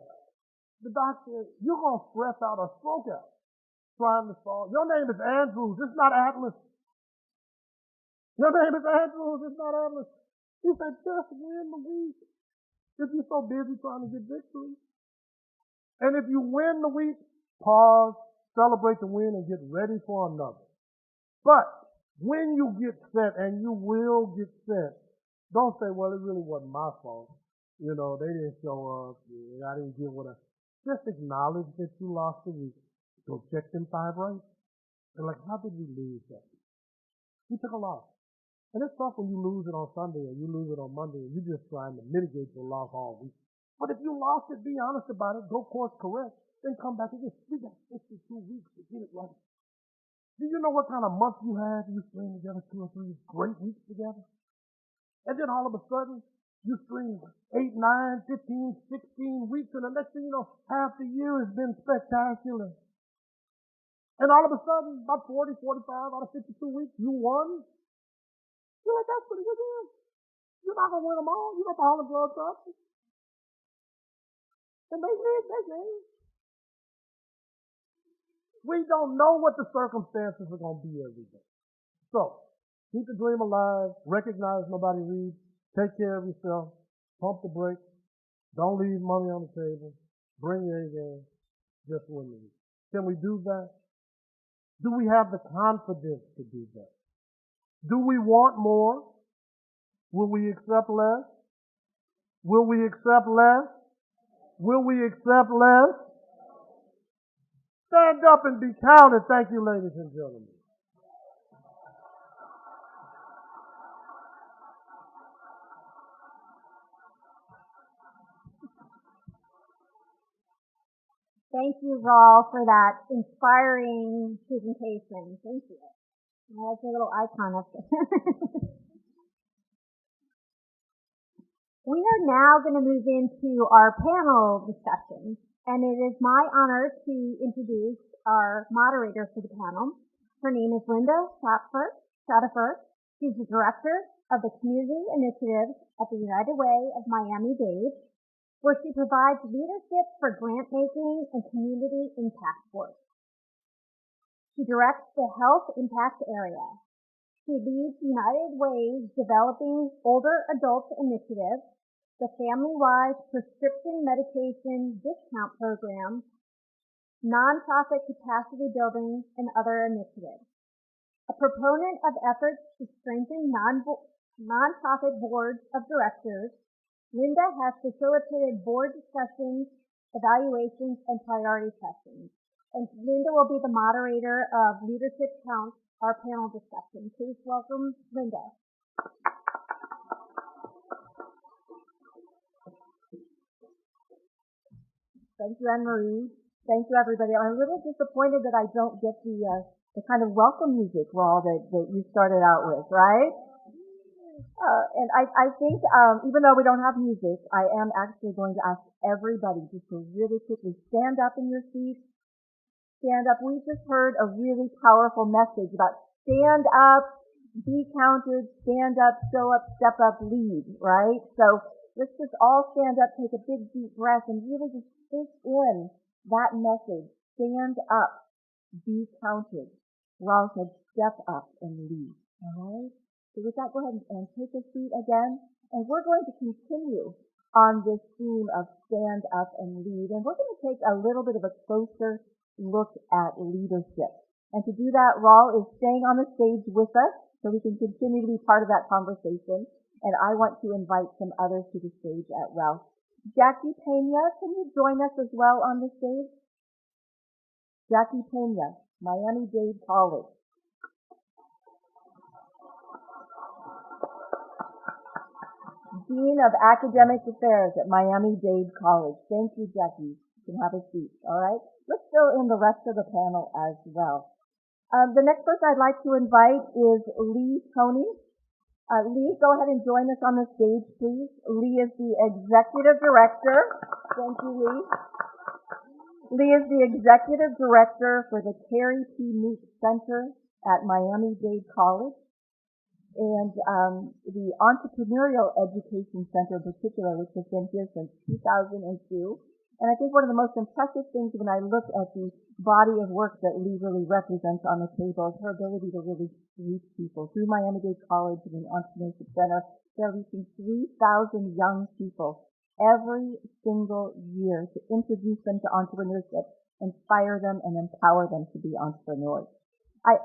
the doctor said, you're going to stress out or stroke out trying to solve. Your name is Andrews. It's not Atlas. Your name is Andrews. It's not Atlas. He said, just win the week. If you're so busy trying to get victory. And if you win the week, pause, celebrate the win, and get ready for another. But when you get set, and you will get set, don't say, well, it really wasn't my fault. You know, they didn't show up. I didn't give what I... Just acknowledge that you lost the week. Go check them 5 rights. And like, how did we lose that? You took a loss. And it's tough when you lose it on Sunday or you lose it on Monday and you're just trying to mitigate your loss all week. But if you lost it, be honest about it, go course correct, then come back again. We got 52 weeks to get it right. Do you know what kind of month you had? You string together 2 or 3 great weeks together. And then all of a sudden, you string 8, 9, 15, 16 weeks, and the next thing you know, half the year has been spectacular. And all of a sudden, about 40, 45 out of 52 weeks, you won. You're like, that's pretty good. You're not going to win them all. You got the Harlem Globetrotters. And they win that game. We don't know what the circumstances are going to be every day. So, keep the dream alive. Recognize nobody reads. Take care of yourself. Pump the brakes. Don't leave money on the table. Bring your A game. Just win the week. Can we do that? Do we have the confidence to do that? Do we want more? Will we accept less? Will we accept less? Will we accept less? Stand up and be counted. Thank you, ladies and gentlemen. Thank you, Raul, for that inspiring presentation. Thank you. That's a little icon up there. We are now going to move into our panel discussion, and it is my honor to introduce our moderator for the panel. Her name is Linda Shadiford. She's the director of the Community Initiatives at the United Way of Miami-Dade, where she provides leadership for grant making and community impact work. She directs the Health Impact Area. She leads United Way's Developing Older Adults Initiative the family-wide prescription medication discount program, nonprofit capacity building, and other initiatives. A proponent of efforts to strengthen nonprofit boards of directors, Linda has facilitated board discussions, evaluations, and priority sessions. And Linda will be the moderator of Leadership Counts, our panel discussion. Please welcome Linda. Thank you, Anne-Marie. Thank you, everybody. I'm a little disappointed that I don't get the kind of welcome music, Raul, that you started out with, right? And I think, even though we don't have music, I am actually going to ask everybody just to really quickly stand up in your seats. Stand up. We just heard a really powerful message about stand up, be counted, stand up, show up, step up, lead, right? So let's just all stand up, take a big deep breath, and really just take in that message. Stand up, be counted. Raul said step up and lead, all right? So with that, go ahead and take a seat again. And we're going to continue on this theme of stand up and lead. And we're going to take a little bit of a closer look at leadership. And to do that, Raul is staying on the stage with us so we can continue to be part of that conversation. And I want to invite some others to the stage as well. Jackie Pena, can you join us as well on the stage? Jackie Pena, Miami-Dade College. Dean of Academic Affairs at Miami-Dade College. Thank you, Jackie. You can have a seat, all right? Let's fill in the rest of the panel as well. The next person I'd like to invite is Lee Tony. Lee, go ahead and join us on the stage, please. Lee is the Executive Director. Thank you, Lee. Lee is the Executive Director for the Terry P. Meek Center at Miami-Dade College. And the Entrepreneurial Education Center in particular, which has been here since 2002. And I think one of the most impressive things when I look at the body of work that Lee really represents on the table is her ability to really reach people. Through Miami-Dade College and the Entrepreneurship Center, they're reaching 3,000 young people every single year to introduce them to entrepreneurship, inspire them, and empower them to be entrepreneurs. I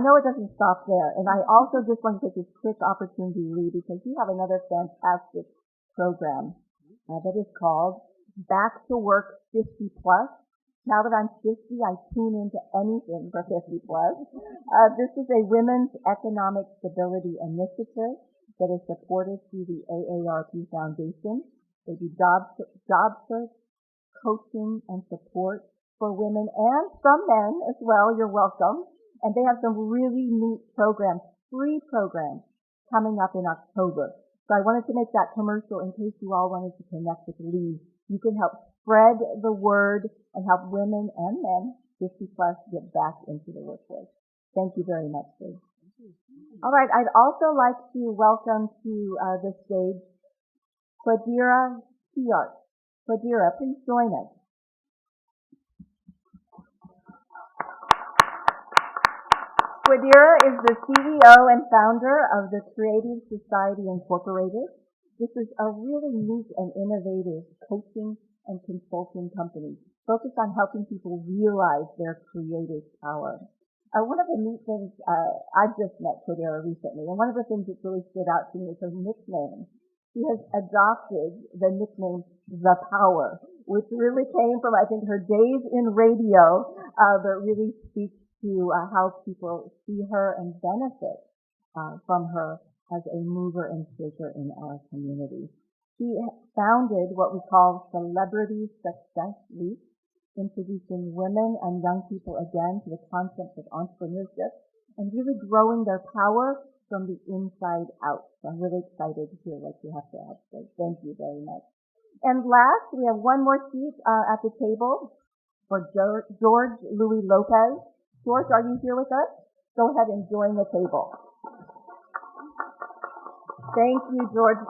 know it doesn't stop there, and I also just want to take this quick opportunity, Lee, because you have another fantastic program that is called Back to Work 50 Plus. Now that I'm 50, I tune into anything for 50 plus. This is a women's economic stability initiative that is supported through the AARP Foundation. They do job search, coaching, and support for women and some men as well. You're welcome. And they have some really neat programs, free programs, coming up in October. So I wanted to make that commercial in case you all wanted to connect with Lee. You can help spread the word and help women and men 50 plus get back into the workforce. Thank you very much, Lee. All right, I'd also like to welcome to the stage Quadira Piart. Quadira, please join us. Quadira is the CEO and founder of the Creative Society Incorporated. This is a really neat and innovative coaching and consulting company focused on helping people realize their creative power. One of the neat things, I've just met Quadira recently, and one of the things that really stood out to me is her nickname. She has adopted the nickname The Power, which really came from, I think, her days in radio, but really speaks to how people see her and benefit from her as a mover and shaker in our community. She founded what we call Celebrity Success Week, introducing women and young people again to the concept of entrepreneurship and really growing their power from the inside out. So I'm really excited to hear what you have to add. So thank you very much. And last, we have one more seat at the table for George Louis Lopez. George, are you here with us? Go ahead and join the table. Thank you, George.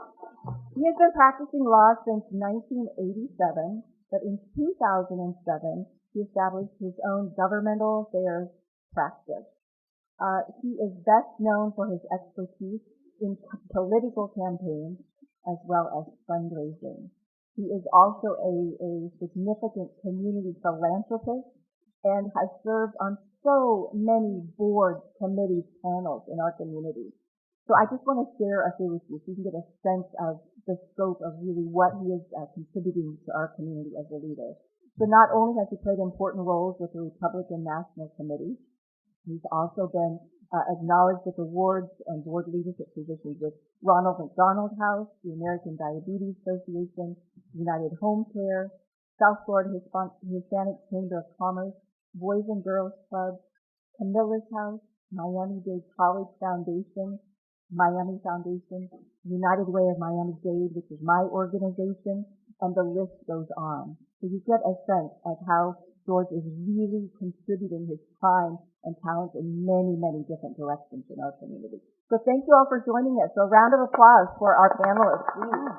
He has been practicing law since 1987, but in 2007, he established his own governmental affairs practice. He is best known for his expertise in political campaigns as well as fundraising. He is also a significant community philanthropist and has served on so many boards, committees, panels in our community. So I just want to share a few with you so you can get a sense of the scope of really what he is contributing to our community as a leader. So not only has he played important roles with the Republican National Committee, he's also been acknowledged with awards and board leadership positions with Ronald McDonald House, the American Diabetes Association, United Home Care, South Florida Hispanic Chamber of Commerce, Boys and Girls Club, Camilla's House, Miami-Dade College Foundation, Miami Foundation, United Way of Miami-Dade, which is my organization, and the list goes on. So you get a sense of how George is really contributing his time and talent in many, many different directions in our community. So thank you all for joining us. So a round of applause for our panelists, please.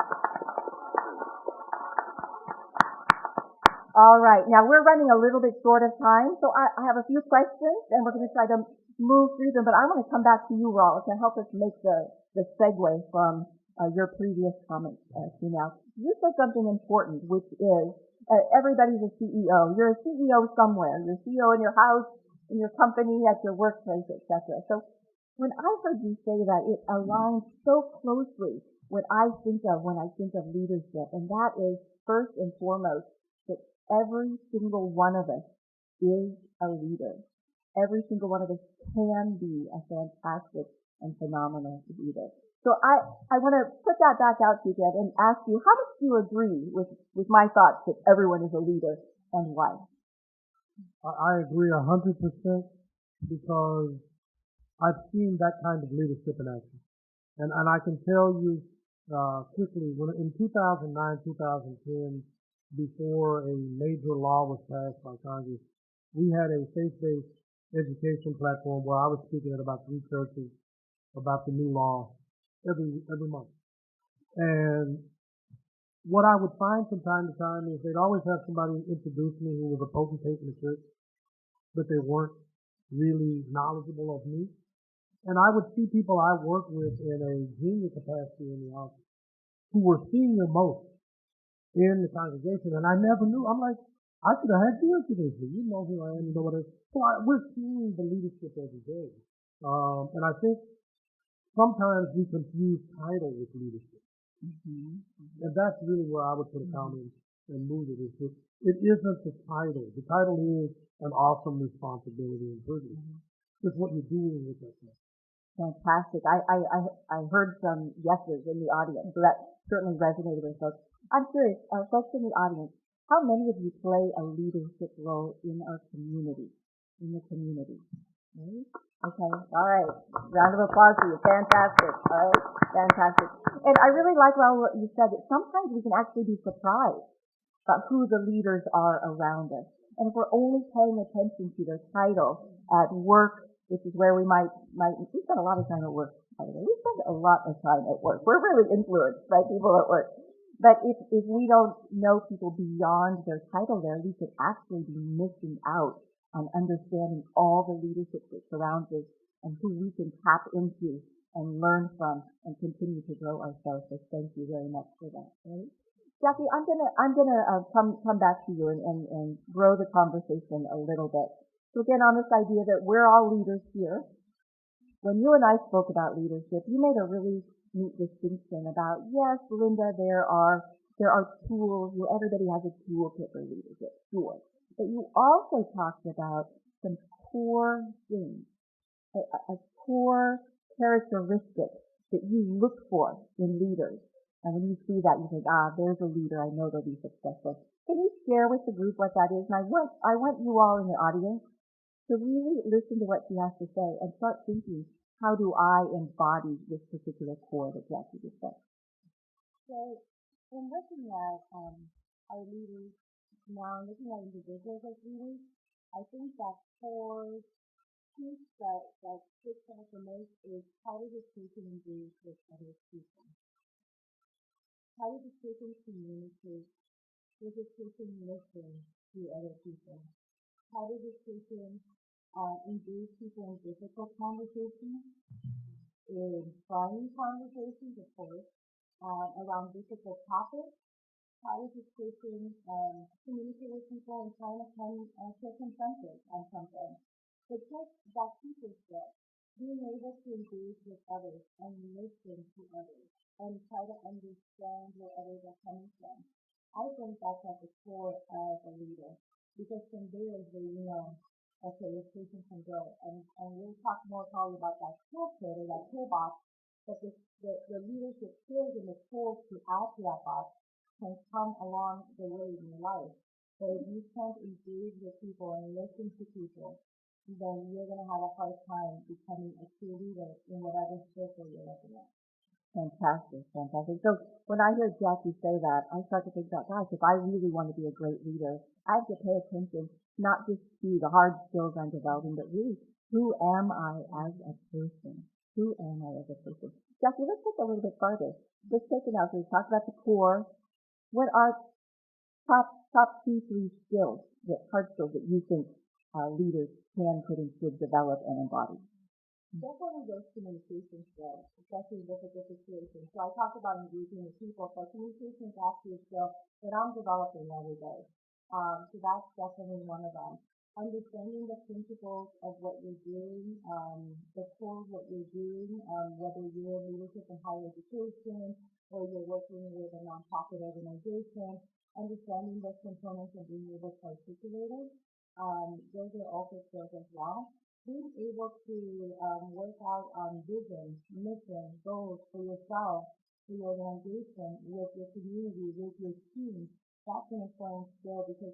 All right, now we're running a little bit short of time, so I have a few questions, and we're going to try to move through them, but I want to come back to you, Raul, to help us make the segue from your previous comments to now. You said something important, which is everybody's a CEO. You're a CEO somewhere. You're a CEO in your house, in your company, at your workplace, etc. So when I heard you say that, it aligns so closely what I think of when I think of leadership, and that is first and foremost that every single one of us is a leader. Every single one of us can be a fantastic and phenomenal leader. So I want to put that back out to you again and ask you, how much do you agree with my thoughts that everyone is a leader and why? I agree 100% because I've seen that kind of leadership in action. And I can tell you quickly, when in 2009, 2010, before a major law was passed by Congress, we had a faith-based education platform where I was speaking at about 3 churches about the new law every month. And what I would find from time to time is they'd always have somebody introduce me who was a potentate in the church, but they weren't really knowledgeable of me. And I would see people I worked with in a junior capacity in the office who were senior most in the congregation, and I never knew. I'm like, I should have had you introduce me. You know who I am, you know what I am. So we're seeing the leadership every day. And I think sometimes we confuse title with leadership. Mm-hmm. And that's really where I would put a comment and move it. It isn't the title. The title is an awesome responsibility and privilege. Mm-hmm. It's what you're doing with that thing. Fantastic. I heard some yeses in the audience, so that certainly resonated with folks. I'm curious, folks in the audience, how many of you play a leadership role in our community, in the community? Right? Okay, all right. Round of applause for you. Fantastic. All right, fantastic. And I really like, Raul, what you said, that sometimes we can actually be surprised about who the leaders are around us. And if we're only paying attention to their title at work, which is where we might, we spend a lot of time at work, by the way. We spend a lot of time at work. We're really influenced by people at work. But if we don't know people beyond their title there, we could actually be missing out on understanding all the leadership that surrounds us and who we can tap into and learn from and continue to grow ourselves. So thank you very much for that. Right? Jackie, I'm gonna come back to you and grow the conversation a little bit. So again, on this idea that we're all leaders here, when you and I spoke about leadership, you made a really neat distinction about, yes, Linda, there are tools. Everybody has a toolkit for leadership, sure. But you also talked about some core things, a core characteristic that you look for in leaders. And when you see that, you think, there's a leader. I know they'll be successful. Can you share with the group what that is? And I want you all in the audience to really listen to what she has to say and start thinking, how do I embody this particular core that Jackie just said? So, in looking at our leaders now, looking at individuals as leaders, I think that core piece that sticks out the most is how does this person engage with other people? How does this person communicate? Does this person listen to other people? How does this person engage people in difficult conversations, in trying conversations, of course, around difficult topics, try to discuss, communicate with people and trying to come to a consensus on something. But just that people skill, being able to engage with others and listen to others and try to understand where others are coming from. I think that's at the core of a leader because from there is where you know, okay, this person can grow. And we'll talk more probably about that toolkit or that toolbox, but the leadership skills and the tools to add to that box can come along the way in your life. But if you can't engage with people and listen to people, then you're going to have a hard time becoming a true leader in whatever circle you're looking at. Fantastic, fantastic. So when I hear Jackie say that, I start to think about, gosh, if I really want to be a great leader, I have to pay attention not just to the hard skills I'm developing, but really, who am I as a person? Who am I as a person? Jackie, let's take it a little bit farther. Let's take it out. So we talked about the core. What are top 2, 3 skills, hard skills that you think leaders can, could, and should develop and embody? Definitely those communication skills, especially in difficult situations. So I talked about engaging with people, so communication is actually a skill that I'm developing every day. So that's definitely one of them. Understanding the principles of what you're doing, the core of what you're doing, whether you're in leadership in higher education or you're working with a nonprofit organization, understanding those components and being able to articulate them. Those are also skills as well. Being able to work out on vision, mission, goals for yourself, for your organization, with your community, with your team, that's an important skill because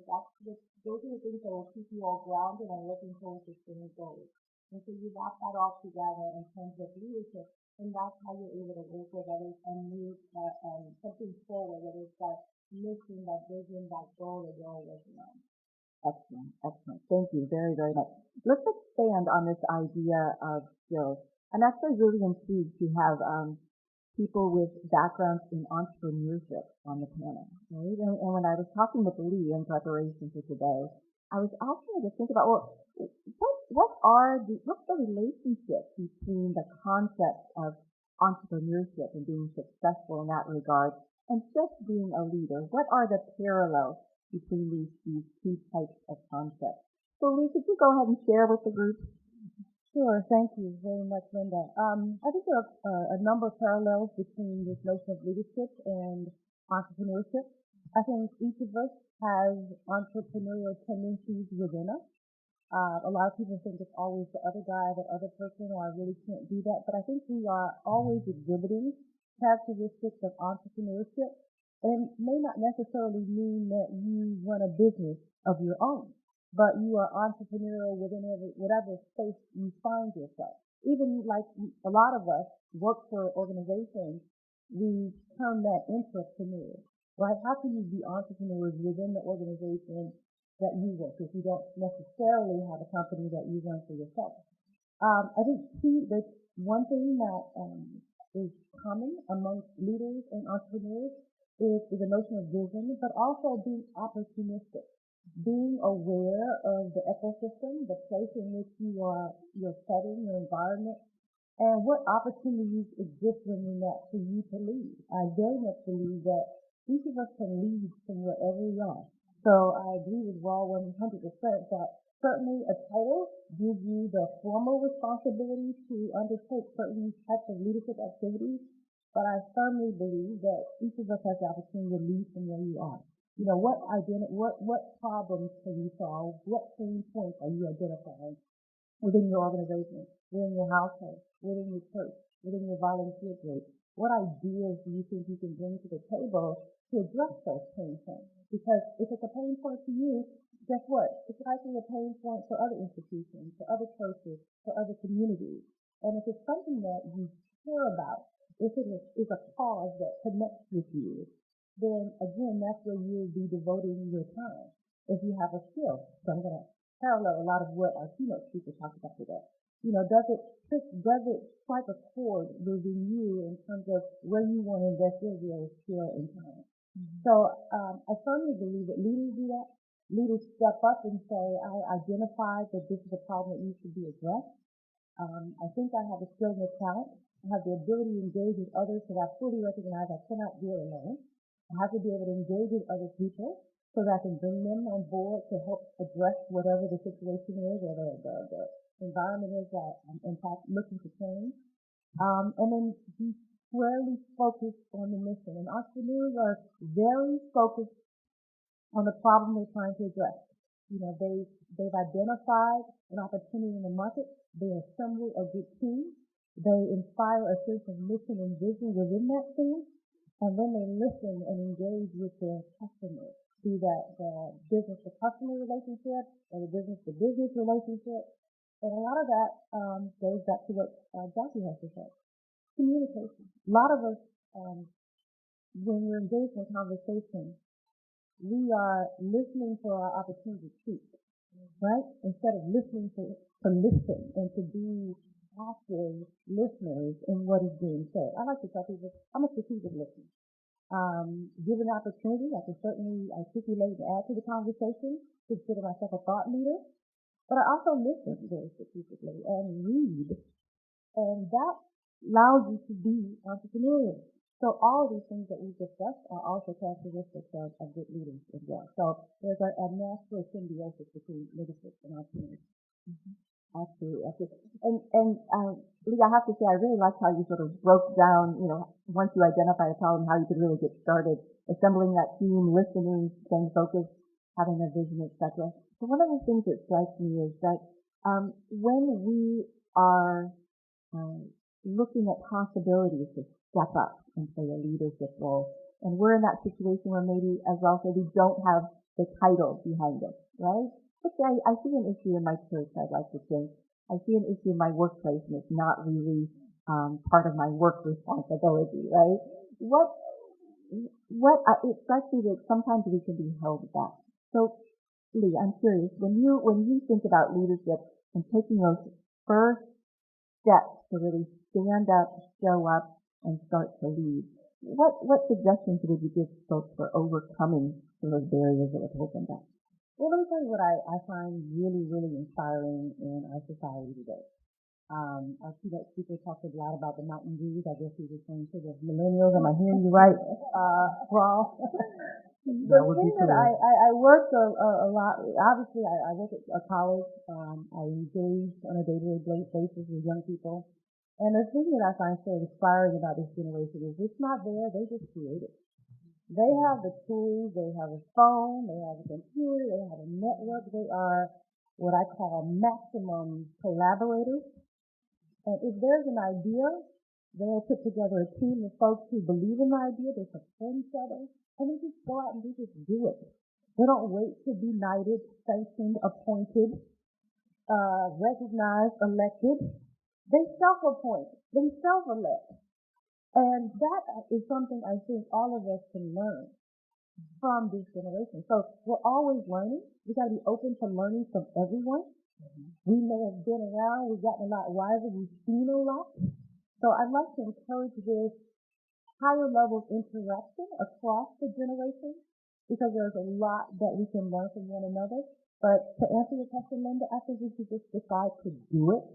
those are the things that will keep you all grounded and working towards the same goals. And so you wrap that all together in terms of leadership, and that's how you're able to work with others and move something forward, whether it's that mission, that vision, that goal that you're all working on. Excellent, excellent. Thank you very, very much. Let's expand on this idea of skills. I'm actually really intrigued to have people with backgrounds in entrepreneurship on the panel. Right? And when I was talking with Lee in preparation for today, I was asking her to think about, well, what's the relationship between the concept of entrepreneurship and being successful in that regard and just being a leader? What are the parallels between these 2 types of concepts? So Lee, could you go ahead and share with the group? Sure. Thank you very much, Linda. I think there are a number of parallels between this notion of leadership and entrepreneurship. I think each of us has entrepreneurial tendencies within us. A lot of people think it's always the other guy, the other person, or I really can't do that. But I think we are always exhibiting characteristics of entrepreneurship, and may not necessarily mean that you run a business of your own, but you are entrepreneurial within whatever space you find yourself. Even like a lot of us work for organizations, we term that intrapreneur, right? How can you be entrepreneurs within the organization that you work if you don't necessarily have a company that you run for yourself? I think there's one thing that is common amongst leaders and entrepreneurs is the notion of vision, but also being opportunistic, being aware of the ecosystem, the place in which your setting, your environment, and what opportunities exist within that for you to lead. I very much believe that each of us can lead from wherever we are. So I agree with Raw 100% that certainly a title gives you the formal responsibility to undertake certain types of leadership activities, but I firmly believe that each of us has the opportunity to lead from where you are. You know, what problems can you solve? What pain points are you identifying within your organization, within your household, within your church, within your volunteer group? What ideas do you think you can bring to the table to address those pain points? Because if it's a pain point to you, guess what? It's likely a pain point for other institutions, for other churches, for other communities. And if it's something that you care about, if it is a cause that connects with you, then again, that's where you'll be devoting your time. If you have a skill, so I'm going to parallel a lot of what our keynote speaker talked about today. You know, does it strike a chord within you in terms of where you want to invest your skill and time? So I firmly believe that leaders do that. Leaders step up and say, I identified that this is a problem that needs to be addressed. I think I have a skill and a talent I have the ability to engage with others because I fully recognize I cannot do it alone. I have to be able to engage with other people so that I can bring them on board to help address whatever the situation is or the environment is that I'm in fact looking to change. And then be squarely focused on the mission. And entrepreneurs are very focused on the problem they're trying to address. You know, they've identified an opportunity in the market. They assemble a good team. They inspire a sense of mission and vision within that team. And then they listen and engage with their customers, be that the business-to-customer relationship or the business-to-business relationship. And a lot of that goes back to what Jackie has to say. Communication. A lot of us, when we're engaged in conversation, we are listening for our opportunity to speak, right? Instead of listening to listen and to be active listeners in what is being said. I like to tell people, I'm a strategic listener. Given the opportunity, I can certainly articulate and add to the conversation, consider myself a thought leader, but I also listen very strategically and read, and that allows you to be entrepreneurial. So all of these things that we've discussed are also characteristics of good leaders as well. So there's a natural symbiosis between leadership and entrepreneurs. Mm-hmm. Absolutely. And Lee, I have to say, I really like how you sort of broke down, you know, once you identify a problem, how you could really get started assembling that team, listening, staying focused, having a vision, etc. So one of the things that strikes me is that when we are looking at possibilities to step up and play a leadership role, and we're in that situation where maybe, as well, we don't have the title behind it, right? Okay, I see an issue in my church, I'd like to think. I see an issue in my workplace, and it's not really part of my work responsibility, right? It strikes me that sometimes we can be held back. So, Lee, I'm curious, when you think about leadership and taking those first steps to really stand up, show up, and start to lead, what suggestions would you give folks for overcoming some of those barriers that have opened up? Well, let me tell you what I find really, really inspiring in our society today. I see that people talk a lot about the Mountain Dews. I guess you're referring to the millennials. Am I hearing you right? Well, the thing that I work a lot, obviously I work at a college. I engage on a day-to-day basis with young people. And the thing that I find so inspiring about this generation is it's not there, they just create it. They have the tools, they have a phone, they have a computer, they have a network. They are what I call maximum collaborators. And if there's an idea, they'll put together a team of folks who believe in the idea, they support each other, and they just go out and they just do it. They don't wait to be knighted, sanctioned, appointed, recognized, elected. They self-appoint, they self-elect. And that is something I think all of us can learn from this generation. So we're always learning. We got to be open to learning from everyone. Mm-hmm. We may have been around, we've gotten a lot wiser, we've seen a lot. So I'd like to encourage this higher level of interaction across the generations because there's a lot that we can learn from one another. But to answer your question, Linda, I think we should just decide to do it.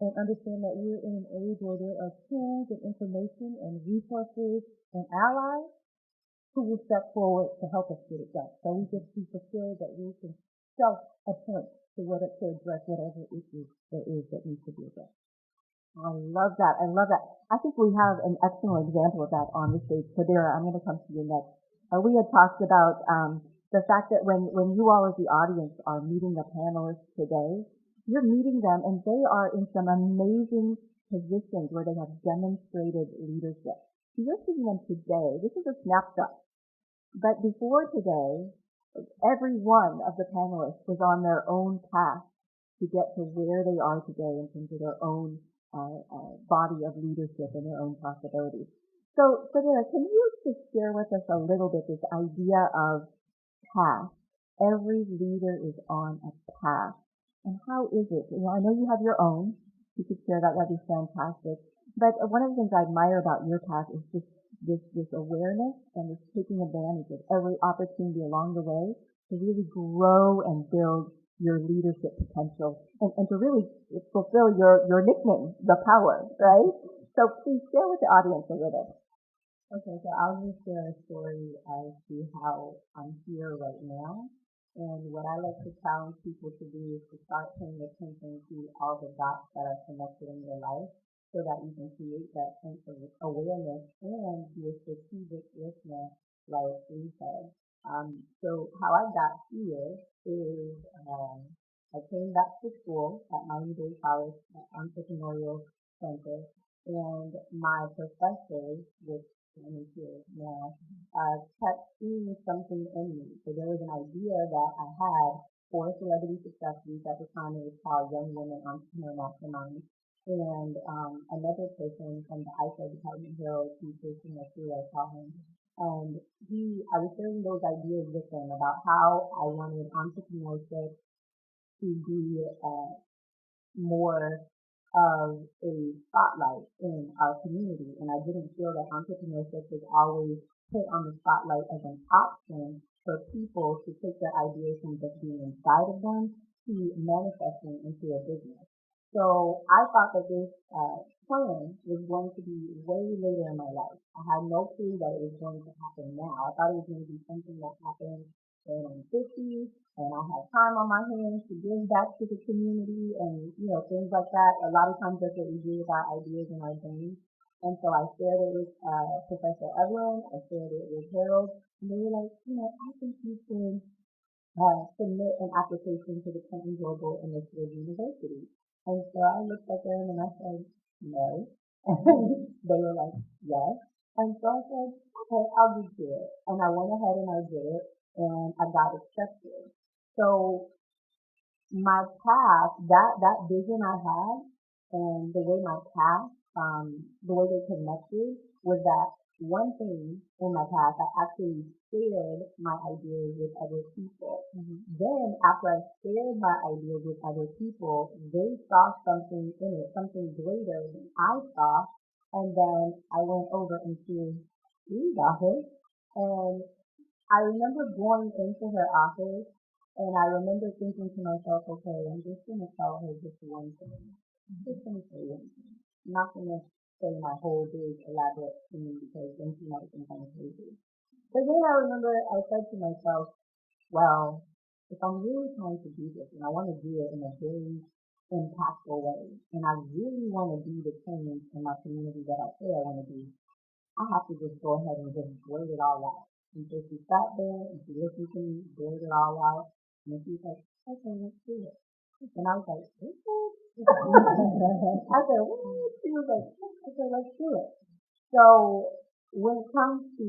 And understand that we're in an age where there are tools and information and resources and allies who will step forward to help us get it done. So we just be fulfilled that we can self-appoint to address whatever issue there is that needs to be addressed. I love that. I think we have an excellent example of that on the stage. Kadira, I'm going to come to you next. We had talked about the fact that when you all as the audience are meeting the panelists today, you're meeting them, and they are in some amazing positions where they have demonstrated leadership. So you're seeing them today. This is a snapshot. But before today, every one of the panelists was on their own path to get to where they are today in terms of their own body of leadership and their own possibilities. So, Sadira, can you just share with us a little bit this idea of path? Every leader is on a path. And how is it? You know, I know you have your own. You could share that. That'd be fantastic. But one of the things I admire about your path is just this awareness and this taking advantage of every opportunity along the way to really grow and build your leadership potential and to really fulfill your nickname, the power, right? So please share with the audience a little. Okay, so I'll just share a story as to how I'm here right now. And what I like to challenge people to do is to start paying attention to all the dots that are connected in your life so that you can create that sense of awareness and be a strategic listener, like we said. So how I got here is I came back to school at Miami Dade College Entrepreneurial Center, and my professors, which I'm here now, kept seeing something in me. So there was an idea that I had for Celebrity Success Week. At the time it was called Young Women Entrepreneur Mastermind. And another person from the ISO department, Harold T. Jason, I call him. And I was sharing those ideas with him about how I wanted entrepreneurship to be more of a spotlight in our community. And I didn't feel that entrepreneurship was always put on the spotlight as an option for people to take their ideas from just being inside of them to manifesting into a business. So I thought that this plan was going to be way later in my life. I had no clue that it was going to happen now. I thought it was going to be something that happened when I'm 50 and I have time on my hands to give back to the community and, things like that. A lot of times that's what we do with our ideas and our dreams. And so I shared it with Professor Evelyn. I shared it with Harold. And they were like, I think you should submit an application to the Clinton Global Initiative University. And so I looked at them and I said, no. And they were like, yes. And so I said, okay, I'll just do it. And I went ahead and I did it and I got accepted. So my path, that vision I had and the way my path, the way they connected was that one thing in my path, I actually shared my ideas with other people. Then after I shared my ideas with other people, they saw something in it, something greater than I saw. And then I went over into Lee's office, and I remember going into her office, and I remember thinking to myself, okay, I'm just going to tell her just one thing. I'm just going to say one thing. I'm not going to say my whole big elaborate thing because then she might think I'm crazy. But then I remember I said to myself, well, if I'm really trying to do this and I want to do it in a very impactful way, and I really want to be the change in my community that I say I want to be, I have to just go ahead and just blurt it all out. And so she sat there and she listened to me, blurt it all out, and she's like, okay, let's do it. And I was like, okay. I said, what? She was like, okay, let's do it. So when it comes to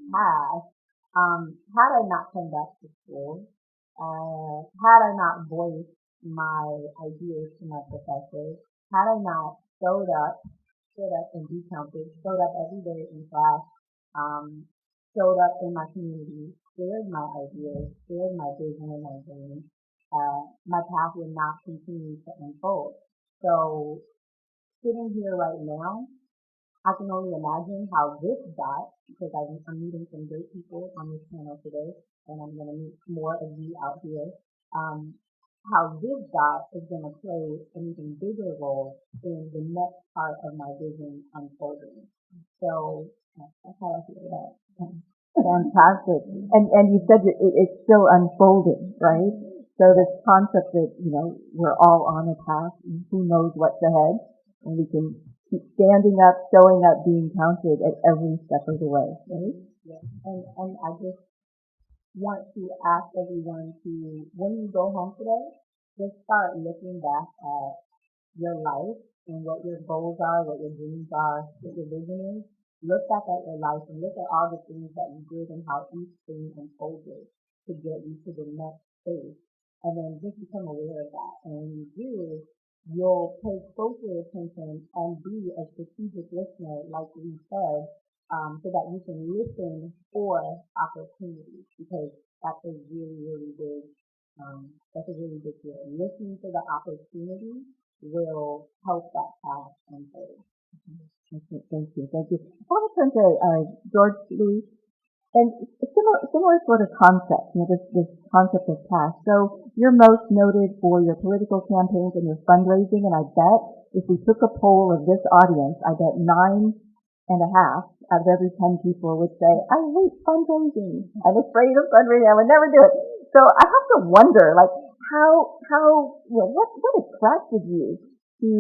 past, had I not come back to school, had I not voiced my ideas to my professors, had I not stood up and be counted, showed up every day in class, showed up in my community, shared my ideas, shared my vision and my dreams, my path would not continue to unfold. So sitting here right now, I can only imagine how this got, because I'm meeting some great people on this panel today, and I'm going to meet more of you out here. How this got is going to play an even bigger role in the next part of my vision unfolding. So that's how I feel about it. Fantastic. And you said it's still unfolding, right? So this concept that, we're all on a path, and who knows what's ahead, and we can keep standing up, showing up, being counted at every step of the way, right? Yeah. And I just want to ask everyone to, when you go home today, just start looking back at your life and what your goals are, what your dreams are, what your vision is. Look back at your life and look at all the things that you did and how each thing unfolded to get you to the next phase. And then just become aware of that. And when you do, you'll pay closer attention and be a strategic listener, like we said, so that you can listen for opportunities, because that's a really, really big, deal. Listening to the opportunity will help that path unfold. Thank you. I want to turn to George Lee. And similar sort of concept, this concept of cash. So you're most noted for your political campaigns and your fundraising, and I bet if we took a poll of this audience, I bet 9.5 out of every 10 people would say, I hate fundraising. I'm afraid of fundraising. I would never do it. So I have to wonder, like, what attracted you to,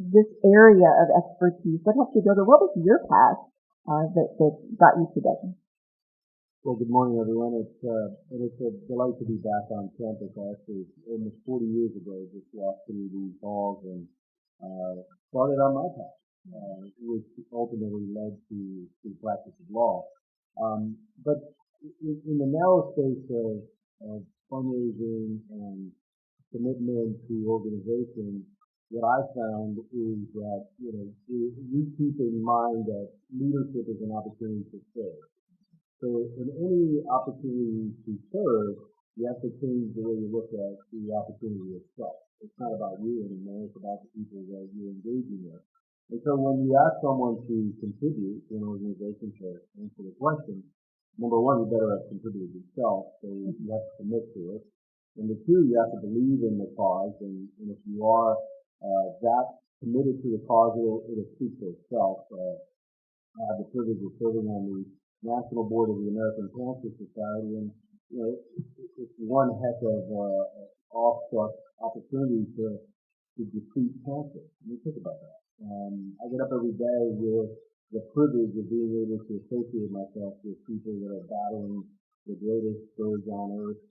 this area of expertise? What helped you build it? What was your path that got you to that? Well, good morning, everyone. It's a delight to be back on campus. Actually, almost 40 years ago, just walked through these halls and started on my path, which ultimately led to the practice of law. But in the narrow space of fundraising and commitment to organizations, what I found is that we keep in mind that leadership is an opportunity to serve. So in any opportunity to serve, you have to change the way you look at the opportunity itself. It's not about you anymore, it's about the people that you're engaging with. And so when you ask someone to contribute to an organization to answer the question, number one, you better have contributed yourself, so you have to commit to it. Number two, you have to believe in the cause, and if you are that committed to the cause, it'll speak for itself. I have the privilege of serving on the National Board of the American Cancer Society, and it's one heck of awestruck opportunity to defeat cancer. I mean, think about that. I get up every day with the privilege of being able to associate myself with people that are battling the greatest scourge on earth,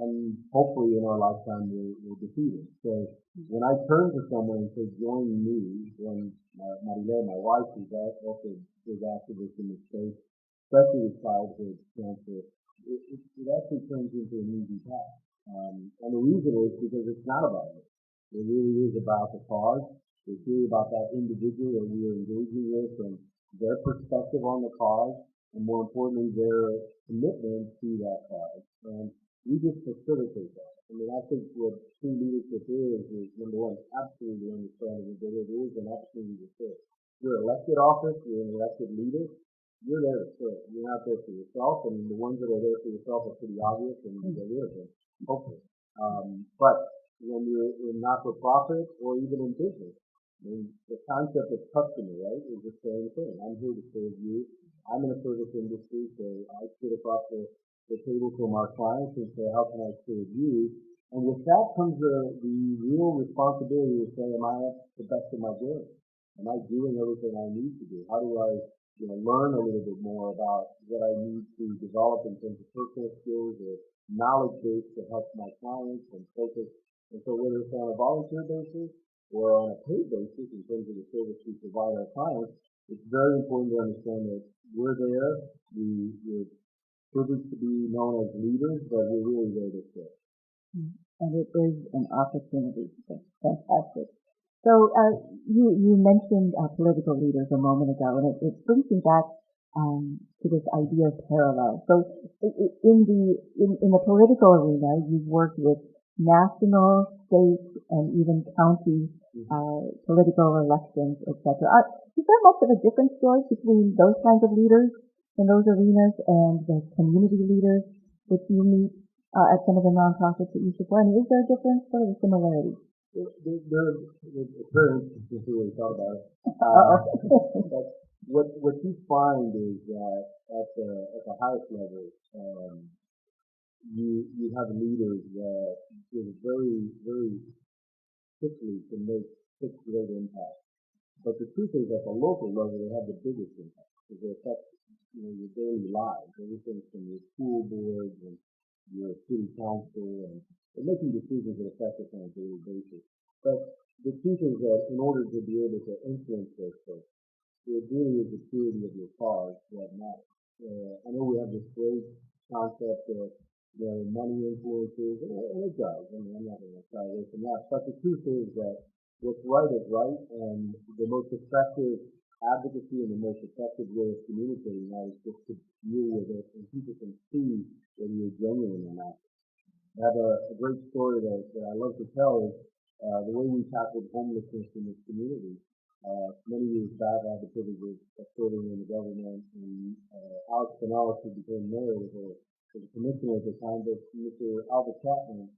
and hopefully in our lifetime we'll defeat it. So when I turn to someone and say, join me, when Marilyn, my wife, who's also is activist in the space, especially with childhood cancer, it actually turns into an easy path. And the reason is because it's not about it. It really is about the cause. It's really about that individual that we are engaging with and their perspective on the cause, and more importantly, their commitment to that cause. And we just facilitate that. I mean, I think what true leadership is number one, absolutely understanding that there is an opportunity to serve. You're elected office, you're an elected leader, you're there to serve. You're not there for yourself, and the ones that are there for yourself are pretty obvious, and you get rid of them, hopefully. But when you're in not-for-profit or even in business, I mean, the concept of customer, right, is the same thing. I'm here to serve you. I'm in a service industry, so I sit across the table from our clients and say, how can I serve you? And with that comes the real responsibility to say, am I at the best of my ability? Am I doing everything I need to do? How do I learn a little bit more about what I need to develop in terms of personal skills or knowledge base to help my clients and focus? And so whether it's on a volunteer basis or on a paid basis in terms of the service we provide our clients, it's very important to understand that we're there. We're privileged to be known as leaders, but we're really there to serve. And it is an opportunity. That's fantastic. So you mentioned political leaders a moment ago, and it brings me back to this idea of parallel. So in the political arena, you've worked with national, state, and even county political elections, etc. Is there much of a difference, George, between those kinds of leaders in those arenas and the community leaders that you meet at some of the nonprofits that you support? I mean, is there a difference or a similarity? It's very interesting to see what you thought about it. But what you find is that at the highest level, you have leaders that is very, very quickly can make such great impact. But the truth is, at the local level, they have the biggest impact because they affect your daily lives, everything from your school boards and your city council, and they're making decisions that affect us on a daily basis. But the truth is that in order to be able to influence those folks, it really is the purity of your cause that matters. I know we have this great concept of money influences, and it does. I mean, I'm not going to shy away from that. But the truth is that what's right is right, and the most effective advocacy and the most effective way of communicating that is just to deal with it, and people can see whether you're genuine or not. I have a great story that I love to tell is the way we tackled homelessness in this community. Many years back, I had the privilege of serving in the government in our technology became mayor, was a commissioner at the time, but Mr. Albert Chapman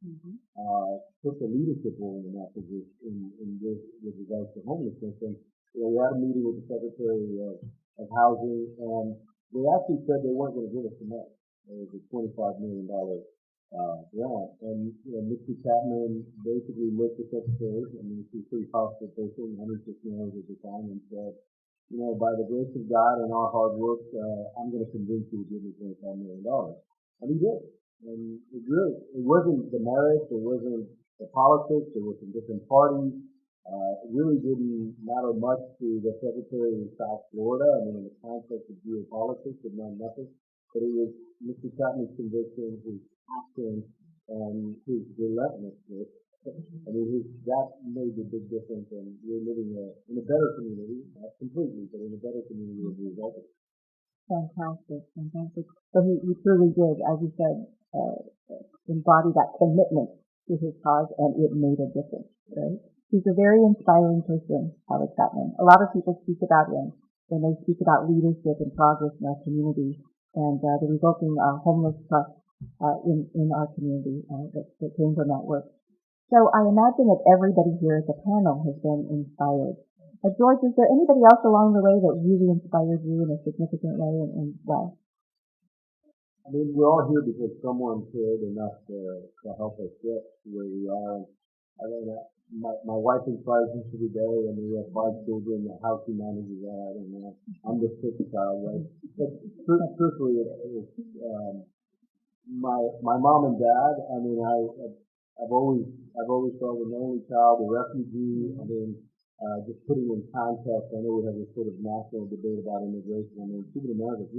took a leadership role in that position in this with regards to homelessness. And we had a meeting with the Secretary of Housing, and they actually said they weren't going to give us the money. It was a $25 million grant. And Mr. Chapman basically looked at Secretary, I mean, she's pretty powerful person, 106 years at the time, and said, by the grace of God and our hard work, I'm going to convince you to give me $25 million. And he did. And it wasn't the merits, it wasn't the politics, it was from different parties. It really didn't matter much to the Secretary of South Florida. I mean, in the context of geopolitics, it meant nothing. But it was Mr. Chapman's conviction, his passion, and his relentlessness. I mean, that made a big difference, and we're living in a better community, not completely, but in a better community as a result of it. Fantastic. So he truly did, as you said, embody that commitment to his cause, and it made a difference, right? He's a very inspiring person, Alex Chapman. A lot of people speak about him when they speak about leadership and progress in our community, and the resulting homeless trust in our community that came from that work. So I imagine that everybody here at the panel has been inspired. George, is there anybody else along the way that really inspired you in a significant way and well? I mean, we're all here because someone cared enough to help us get to where we are. I mean, my wife inspires me every day, and we have 5 children. How she manages that, and I'm the 6th child, right? But truthfully, my mom and dad. I mean, I've always felt an only child, a refugee. I mean, just putting in context, I know we have this sort of national debate about immigration. I mean, Cuban Americans,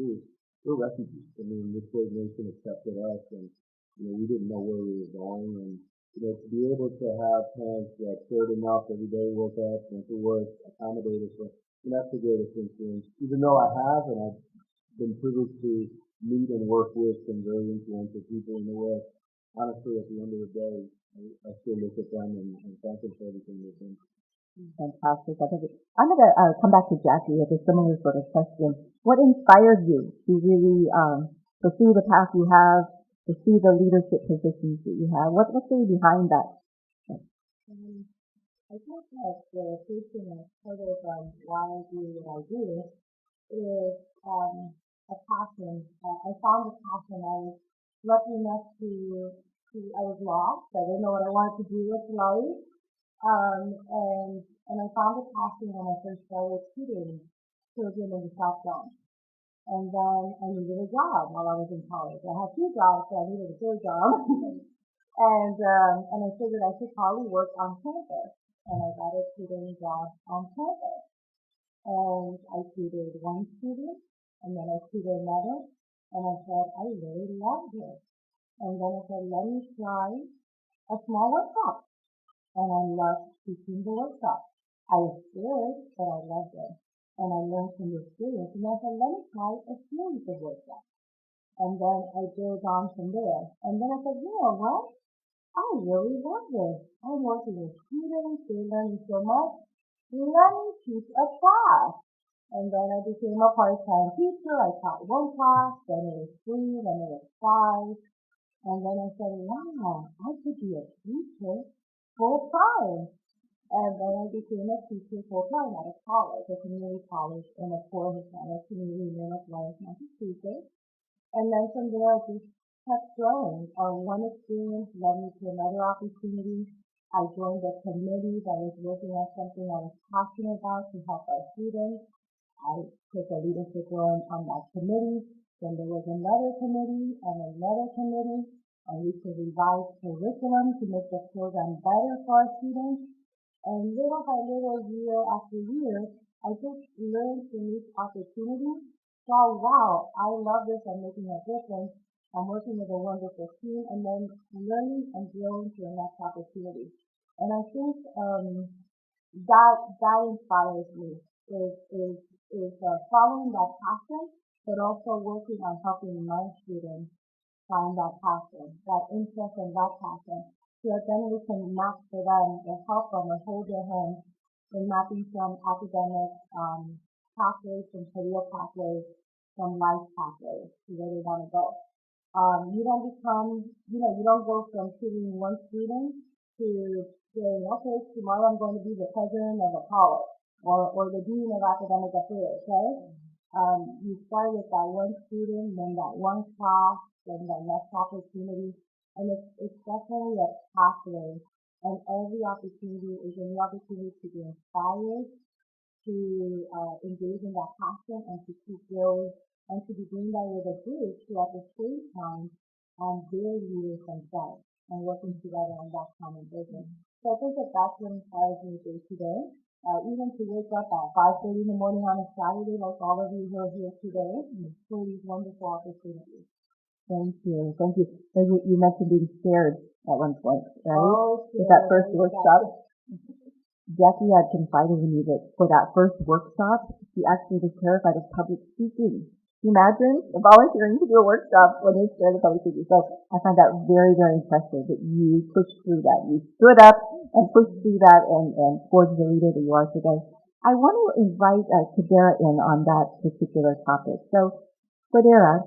we're refugees. I mean, this great nation accepted us, and we didn't know where we were going. And to be able to have parents that cared enough every day, woke up, went to work, accommodated us, that's the greatest influence. Even though I have, and I've been privileged to meet and work with some very influential people in the West, honestly, at the end of the day, I still look at them and thank them for everything they've done. Fantastic. I'm going to come back to Jackie with a similar sort of question. What inspired you to really pursue the path you have, pursue the leadership positions that you have? What's really behind that? I think that the first thing that's part of why I do what I do is a passion. I found a passion. I was lucky enough I was lost. I didn't know what I wanted to do with life. And I found a passion when I first started tutoring children in the South Bronx. And then I needed a job while I was in college. I had 2 jobs, so I needed a 3rd job. and I figured I should probably work on campus. And I got a tutoring job on campus. And I tutored one student, and then I tutored another, and I said, I really love this. And then I said, let me try a small workshop. And I loved teaching the workshop. I was scared, but I loved it. And I learned from the experience. And I said, let me try a series of workshops. And then I built on from there. And then I said, you know what? I really love this. I'm working with students. They're learning so much. Let me teach a class. And then I became a part-time teacher. I taught 1 class. Then it was 3. Then it was 5. And then I said, wow, I could be a teacher full-time. And then I became a teacher full-time at a college, a community college in a poor Hispanic community in North Massachusetts. And then from there, I just kept growing. One experience led me to another opportunity. I joined a committee that was working on something I was passionate about to help our students. I took a leadership role on that committee. Then there was another committee and another committee, and we could revise curriculum to make the program better for our students. And little by little, year after year, I just learned from each opportunity. Saw, wow, I love this. I'm making a difference. I'm working with a wonderful team, and then learning and growing to the next opportunity. And I think that inspires me is following that passion, but also working on helping my students find that passion, that interest and that passion. So then we can map for them or help them or hold their hands in mapping from academic pathways, from career pathways, some life pathways to where they want to go. You don't become, you don't go from tutoring one student to saying, okay, tomorrow I'm going to be the president of a college or the dean of academic affairs, right? You start with that one student, then that one class, then that next opportunity, and it's definitely a pathway, and every opportunity is a new opportunity to be inspired, to engage in that passion and to keep growing and to be doing that with a group who at the same time they're leaders themselves and working together on that common vision. So I think that that's what inspires me day to day. Even to wake up at 5:30 in the morning on a Saturday like all of you who are here today for these wonderful opportunities. Thank you. Thank you. So you mentioned being scared at one point, right? Oh, with that first workshop. Jackie had confided in me that for that first workshop, she actually was terrified of public speaking. Can you imagine volunteering to do a workshop when you're scared of public speaking? So I find that very, very impressive that you pushed through that. You stood up and pushed through that and forged the leader that you are today. I want to invite Kadera in on that particular topic. So, Kadera,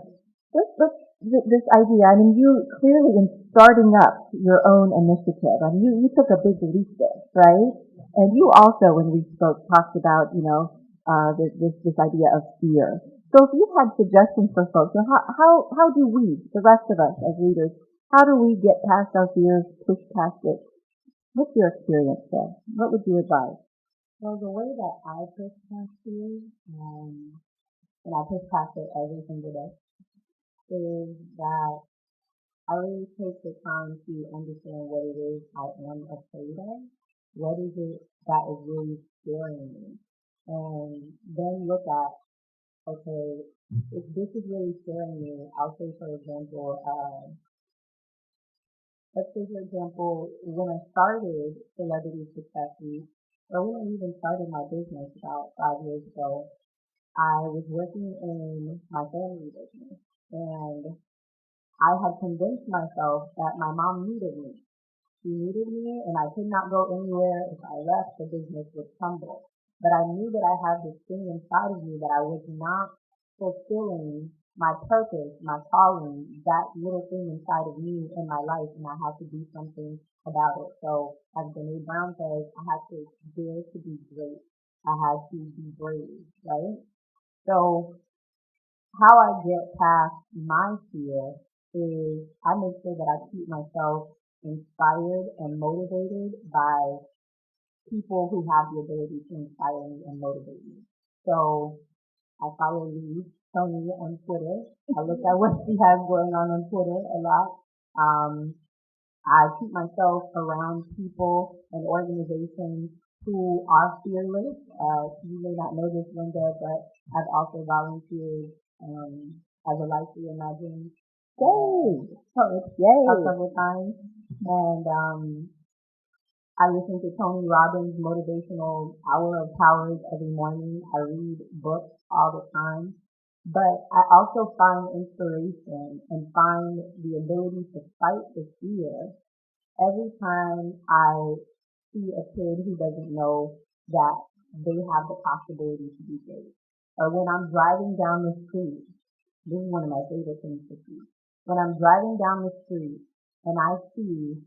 this idea, I mean, you clearly in starting up your own initiative, I mean, you took a big leap there, right? And you also, when we spoke, talked about, this idea of fear. So if you had suggestions for folks, how do we, the rest of us as leaders, how do we get past our fears, push past it? What's your experience there? What would you advise? Well, the way that I push past fear, and I push past it every single day, is that I really take the time to understand what it is I am afraid of. What is it that is really scaring me? And then look at, okay, if this is really scaring me, I'll say for example, let's say for example, when I started Celebrity Success Week, or when I even started my business about 5 years ago, I was working in my family business, and I had convinced myself that my mom needed me. She needed me, and I could not go anywhere. If I left, the business would crumble. But I knew that I had this thing inside of me that I was not fulfilling my purpose, my calling, that little thing inside of me in my life, and I had to do something about it. So, as Brene Brown says, I had to dare to be great. I had to be brave, right? So, how I get past my fear is I make sure that I keep myself inspired and motivated by people who have the ability to inspire me and motivate me. So I follow Tony on Twitter. I look at what she has going on Twitter a lot. I keep myself around people and organizations who are fearless. You may not know this, Linda, but I've also volunteered as a life reimagined coach a couple times, and I listen to Tony Robbins' motivational Hour of Powers every morning. I read books all the time. But I also find inspiration and find the ability to fight the fear every time I see a kid who doesn't know that they have the possibility to be great. Or when I'm driving down the street, this is one of my favorite things to see. When I'm driving down the street and I see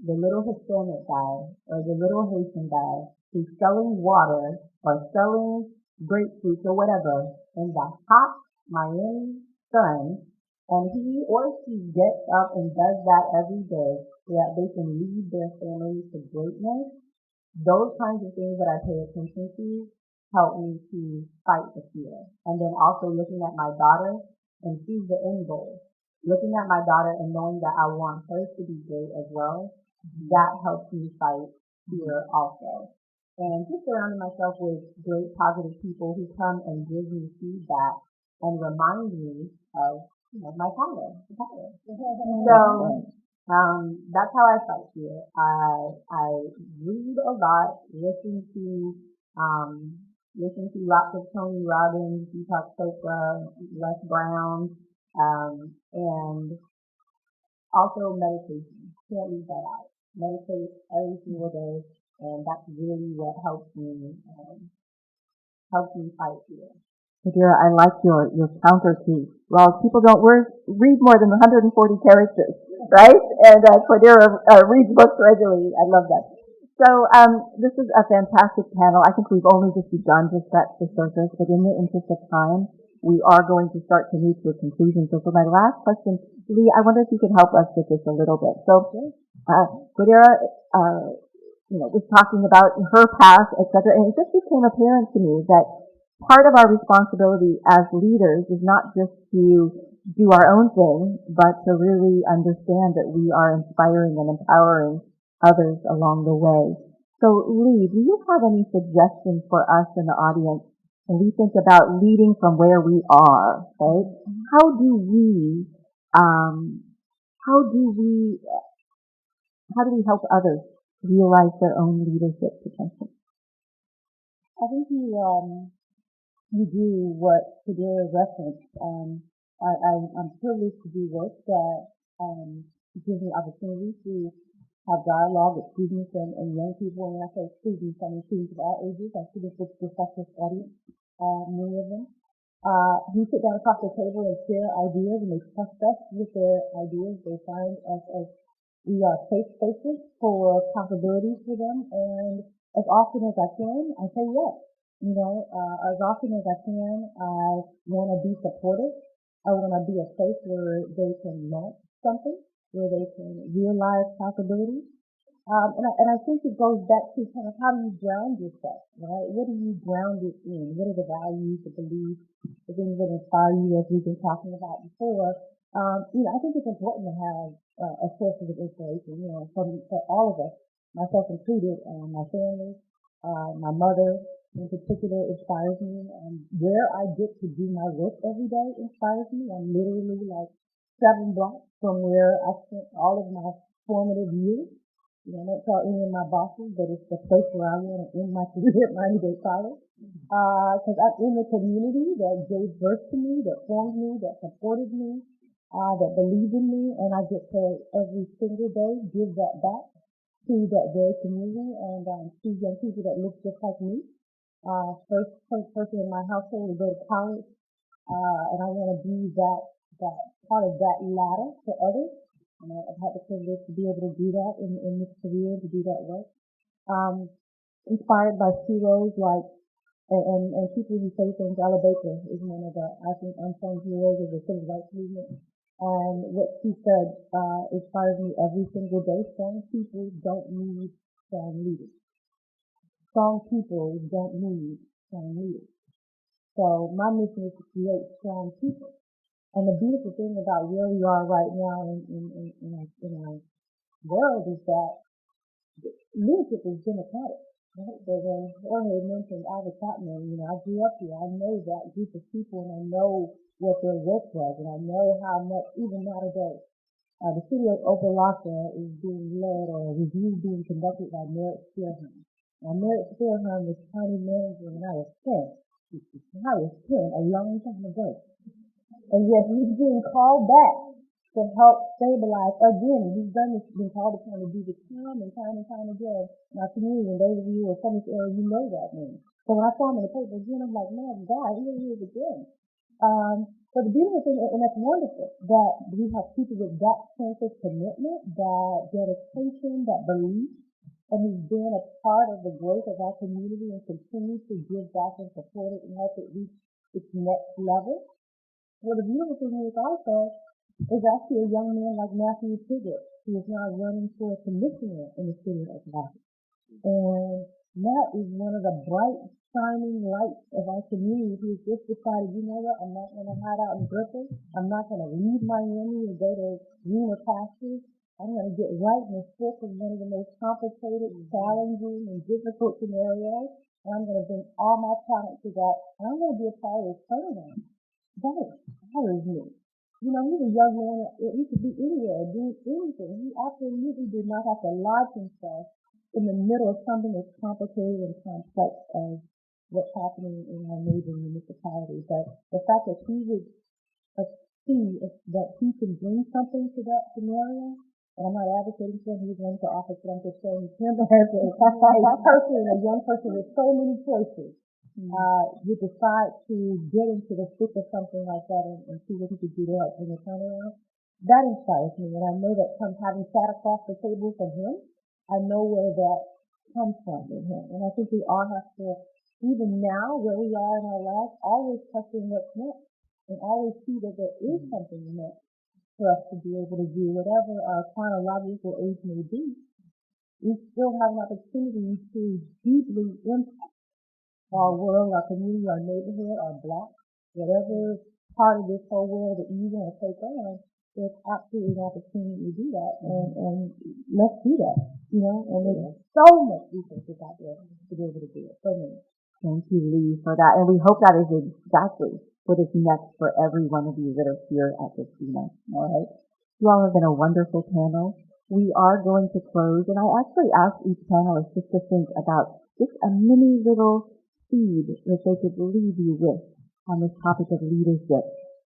the little Hispanic guy or the little Haitian guy who's selling water or selling grapefruits or whatever in the hot Miami sun, and he or she gets up and does that every day so that they can lead their family to greatness, those kinds of things that I pay attention to help me to fight the fear. And then also looking at my daughter, and she's the end goal. Looking at my daughter and knowing that I want her to be great as well, that helps me fight fear also. And just surrounding myself with great positive people who come and give me feedback and remind me of my power. So that's how I fight fear. I read a lot, listen to lots of Tony Robbins, Deepak Chopra, Les Brown, and also meditation. Can't leave that out. Meditate every single day, and that's really what helps me fight fear. Adira, I like your counter to, well, people don't read more than 140 characters, right? And Cordera reads books regularly. I love that. So this is a fantastic panel. I think we've only just begun to scratch the surface, but in the interest of time, we are going to start to move to a conclusion. So for my last question, Lee, I wonder if you can help us with this a little bit. So Cordera, was talking about her past, etc., and it just became apparent to me that part of our responsibility as leaders is not just to do our own thing, but to really understand that we are inspiring and empowering others along the way. So, Lee, do you have any suggestions for us in the audience when we think about leading from where we are, right? How do we, how do we, how do we help others realize their own leadership potential? I think you do what Kadira referenced. I'm privileged to do work that gives me opportunity to have dialogue with students and young people. And when I say students, I mean students of all ages. I students with professional audience, many of them. We sit down across the table and share ideas, and they trust us with their ideas. They find us as we are safe spaces for possibilities for them, and as often as I can, I say yes. As often as I can, I want to be supportive. I want to be a place where they can launch something, where they can realize possibilities. And I think it goes back to kind of how do you ground yourself, right? What are you grounded in? What are the values, the beliefs, the things that inspire you, as we've been talking about before? I think it's important to have a source of inspiration, for all of us, myself included, my family, my mother in particular inspires me. Where I get to do my work every day inspires me. I'm literally like 7 blocks from where I spent all of my formative years. I don't tell any of my bosses, but it's the place where I want to end my career at Miami-Dade College. Because I'm in the community that gave birth to me, that formed me, that supported me, that believed in me, and I get to every single day give that back to that very community and to young people that look just like me. First person in my household to go to college, and I want to be that part of that ladder to others. And I've had the privilege to be able to do that in this career, to do that work. Inspired by heroes like, and people who say things. Ella Baker is one of the, I think, unsung heroes of the civil rights movement. And what she said inspires me every single day. Strong people don't need strong leaders. Strong people don't need strong leaders. So my mission is to create strong people. And the beautiful thing about where we are right now in our world is that leadership is democratic. Right? When Jorge mentioned Albert Chapman, I grew up here. I know that group of people, and I know what their work was, and I know how much, even now today, the city of Opa-locka is being led, or a review being conducted by Merritt Spearham. Now, Merritt Spearham was county manager when I was 10. A long time ago. And yet he's being called back to help stabilize again. He's been called upon to do this time and time again in our community. And those of you who are from this area, you know that name. So when I saw him in the paper again, I'm like, man, God, here he is again. So the beautiful thing, and that's wonderful, that we have people with that sense of commitment, that dedication, that belief, and he's been a part of the growth of our community and continues to give back and support it and help it reach its next level. Well, the beautiful thing is also is actually a young man like Matthew Piggott, who is now running for a commissioner in the city of Atlanta. And Matt is one of the bright, shining lights of our community who has just decided, you know what, I'm not going to hide out in Brooklyn. I'm not going to leave Miami and go to greener pastures. I'm going to get right in the thick of one of the most complicated, challenging, and difficult scenarios. And I'm going to bring all my talent to that. And I'm going to be a part of this turnaround. That inspires me. He's a young man. He could be anywhere, doing anything. He absolutely did not have to lodge himself in the middle of something as complicated and complex as what's happening in our neighboring municipality. But the fact that he would see that he can bring something to that scenario, and I'm not advocating for him, he's running for office, but I'm just saying him as a person, a young person with so many choices. you decide to get into the thick of something like that and see what you could do to help bring a turnaround. That inspires me, and I know that from having sat across the table from him, I know where that comes from in him. And I think we all have to, even now, where we are in our lives, always question what's next, and always see that there is something next for us to be able to do, whatever our chronological age may be. We still have an opportunity to deeply impact our world, our community, our neighborhood, our block, whatever part of this whole world that you want to take on, there's absolutely an opportunity to do that, and let's do that, and there's so much resources out there to be able to do it, so many. Thank you, Lee, for that. And we hope that is exactly what is next for every one of you that are here at Destino. All right? You all have been a wonderful panel. We are going to close, and I actually asked each panelist just to think about just a mini little seed that they could leave you with on this topic of leadership.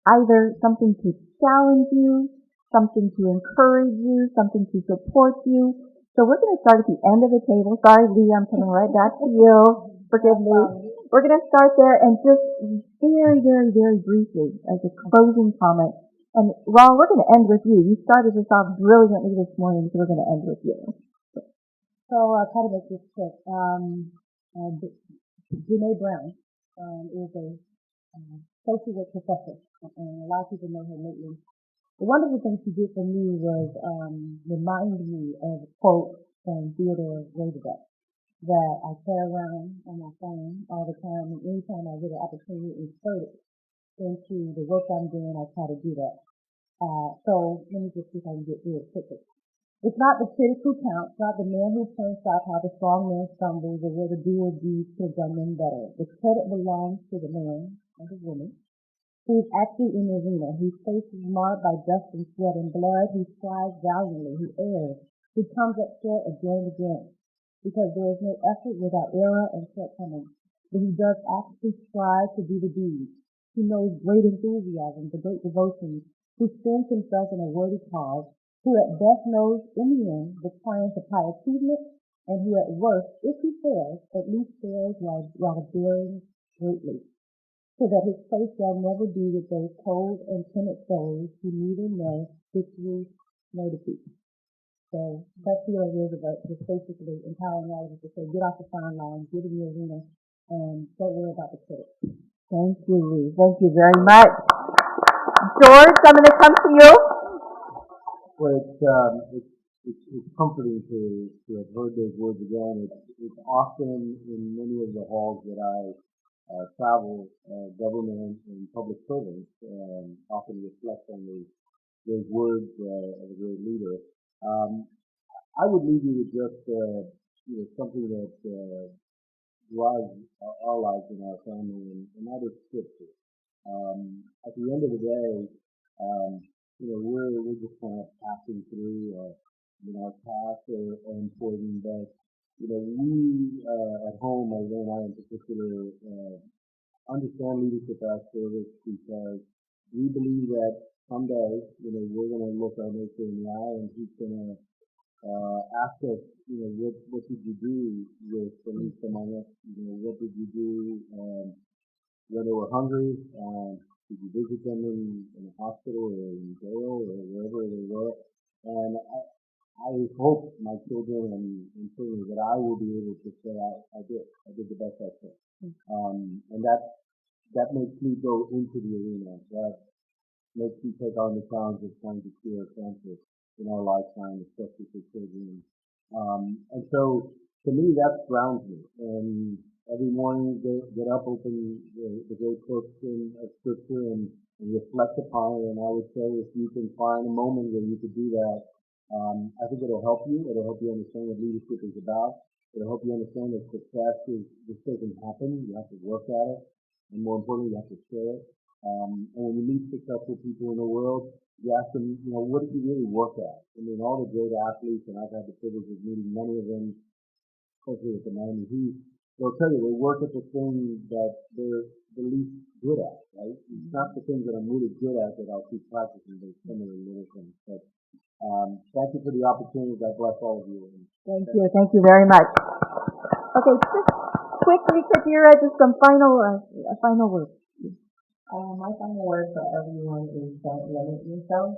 Either something to challenge you, something to encourage you, something to support you. So we're going to start at the end of the table. Sorry, Lee, I'm coming right back to you. Forgive me. We're going to start there and just very, very, very briefly as a closing comment. And Raul, we're going to end with you. You started this off brilliantly this morning, so we're going to end with you. So I'll try to make this quick. Brene Brown is a social work professor, and a lot of people know her lately. The wonderful thing she did for me was remind me of a quote from Theodore Roosevelt that I carry around on my phone all the time, and anytime I get an opportunity to insert it into the work I'm doing, I try to do that. So let me just see if I can get through it quickly. It's not the critic who counts, not the man who points out how the strong man stumbles or where the doer deeds could have done them better. The credit belongs to the man or the woman who is actually in the arena, whose face is marred by dust and sweat and blood, who strives valiantly, who errs, who comes up short again and again. Because there is no effort without error and shortcomings, but he does actively strive to do the deed. He knows great enthusiasm, the great devotion, who spends himself in a worthy cause, who at best knows in the end the triumph of high achievement, and who at worst, if he fails, at least fails while daring greatly, so that his place shall never be with those cold and timid souls who neither know victory nor defeat. So that's the idea of just basically empowering all of us to say, get off the front line, get in the arena, and don't worry about the critics. Thank you, Lee. Thank you very much. George, I'm going to come to you. Well, it's comforting to have heard those words again. It's often in many of the halls that I travel, government and public servants, often reflect on those words of a great leader. I would leave you with just something that drives our lives in our family, and that is scripture. At the end of the day, we're just kind of passing through. Our paths are important, but we at home, as and I in particular, understand leadership as service because we believe that someday, we're going to look our maker in the eye, and he's going to ask us, what did you do with the least among us? What did you do when they were hungry? Did you visit them in a hospital or in jail or wherever they were? And I hope my children and certainly that I will be able to say I did the best I could. And that makes me go into the arena. That makes me take on the challenge of trying to cure cancer in our lifetime, especially for children. And so to me, that grounds me. And every morning, get up, open the great books of Scripture and reflect upon it. And I would say if you can find a moment where you could do that, I think it'll help you. It'll help you understand what leadership is about. It'll help you understand that success just doesn't happen. You have to work at it. And more importantly, you have to share it. And when you meet successful people in the world, you ask them, what did you really work at? I mean, all the great athletes, and I've had the privilege of meeting many of them, especially at the Miami Heat, they'll tell you they work at the things that they're the least good at, right? It's not the things that I'm really good at that I'll keep practicing, but some of the little things. But thank you for the opportunity. God bless all of you. Thank you. Thank you very much. Okay, just quickly, Katira, just some final words. My final word for everyone is don't limit yourself.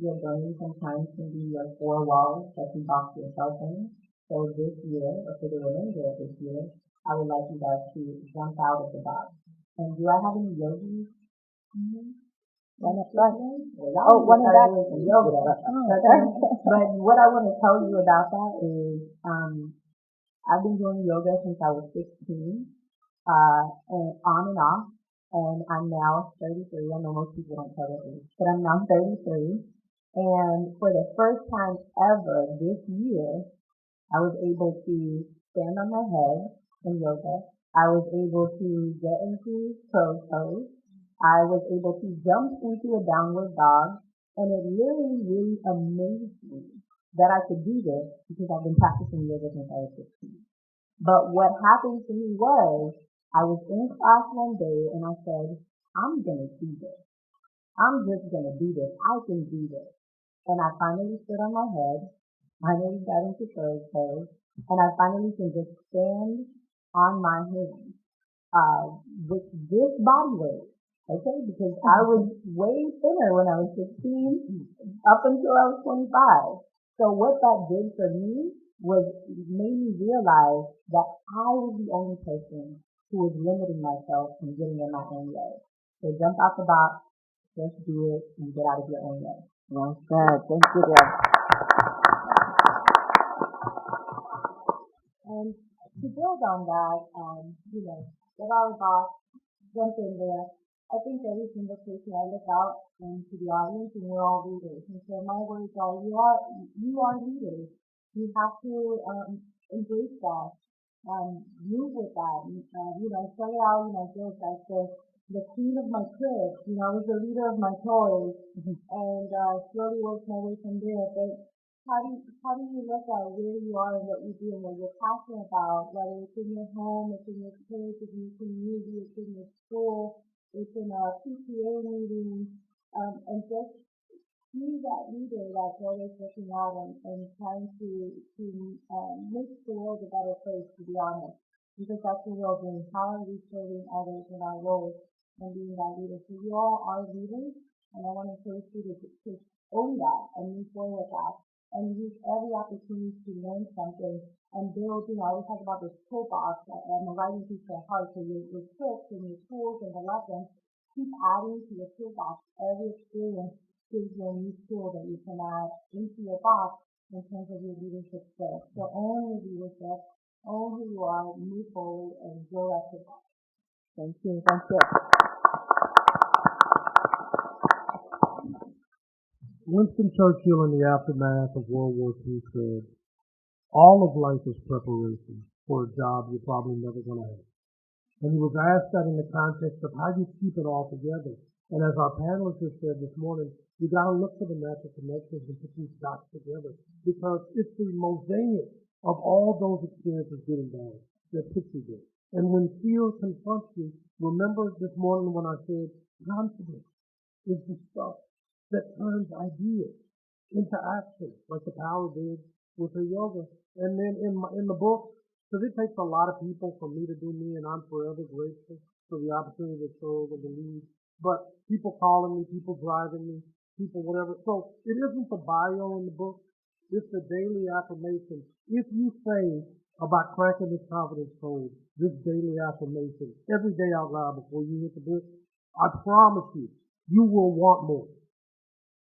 Your brain sometimes can be your four walls that you box yourself in. So this year, or for the remainder of this year, I would like you guys to jump out of the box. And do I have any yogis? One at front. Well, one in back. doing some yoga. But what I want to tell you about that is, I've been doing yoga since I was 16, and on and off, and I'm now 33. I know most people don't tell their age, but I'm now 33. And for the first time ever this year, I was able to stand on my head in yoga. I was able to get into crow pose. I was able to jump into a downward dog, and it really, really amazed me that I could do this because I've been practicing yoga since I was 16. But what happened to me was I was in class one day and I said, I'm going to do this. I'm just going to do this. I can do this. And I finally stood on my head, finally got into third pose, and I finally can just stand on my hands with this body weight. Okay, because I was way thinner when I was 16 up until I was 25. So what that did for me was made me realize that I was the only person who was limiting myself from getting in my own way. So jump out the box, just do it, and get out of your own way. Well said. Thank you, Deb. And to build on that, get out of the box, jump in there. I think every single person I look out into the audience, and we're all leaders. And so my words are, you are leaders. You have to embrace that, move with that. I started out, just as the queen of my crib. I was the leader of my toys, and slowly worked my way from there. But how do you look at where you are and what you do and what you're passionate about, whether it's in your home, it's in your church, it's in your community, it's in your school, it's in a PTA meeting, and just be that leader that's always looking out and trying to make the world a better place, to be honest. Because that's the real thing. How are we serving others in our roles and being that leader? So you all are leaders, and I want to encourage you to own that and move forward with that. And use every opportunity to learn something and build, I always talk about this toolbox and the writing piece of heart. So your tips and your tools and the lessons, keep adding to your toolbox. Every experience gives you a new tool that you can add into your box in terms of your leadership skills. So own your leadership, own who you are, move forward, and grow at your box. Thank you. Thank you. Winston Churchill, in the aftermath of World War II, said, all of life is preparation for a job you're probably never going to have. And he was asked that in the context of how you keep it all together. And as our panelists have said this morning, you got to look for the natural connections and put these dots together, because it's the mosaic of all those experiences good and bad that puts you there. And when fear confronts you, remember this morning when I said confidence is the stuff that turns ideas into action, like the Power did with her yoga. And then in the book, because it takes a lot of people for me to do me, and I'm forever grateful for the opportunity to serve and to lead. But people calling me, people driving me, people whatever. So it isn't the bio in the book, it's the daily affirmation. If you say about cracking this confidence code, this daily affirmation, every day out loud before you hit the book, I promise you, you will want more.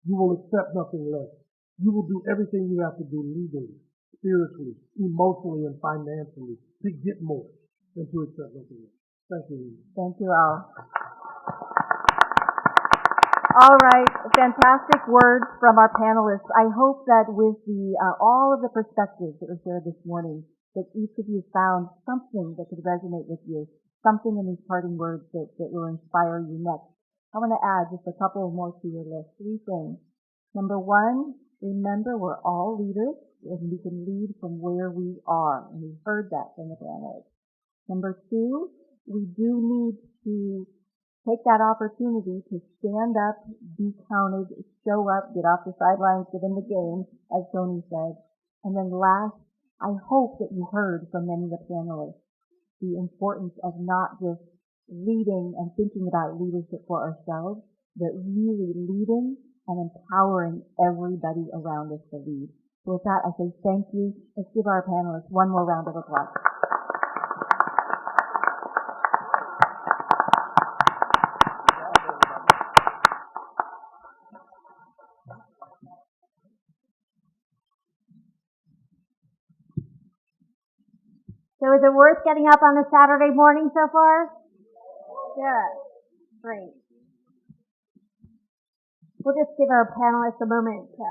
You will accept nothing less. You will do everything you have to do legally, spiritually, emotionally, and financially to get more than to accept nothing less. Thank you. Thank you, Al. All right, fantastic words from our panelists. I hope that with all of the perspectives that were shared this morning, that each of you found something that could resonate with you, something in these parting words that will inspire you next. I want to add just a couple more to your list. 3 things. Number 1, remember we're all leaders and we can lead from where we are. And we heard that from the panelists. Number 2, we do need to take that opportunity to stand up, be counted, show up, get off the sidelines, get in the game, as Tony said. And then last, I hope that you heard from many of the panelists the importance of not just leading and thinking about leadership for ourselves, but really leading and empowering everybody around us to lead. So with that, I say thank you. Let's give our panelists one more round of applause. So is it worth getting up on a Saturday morning so far? Good. Great. We'll just give our panelists a moment to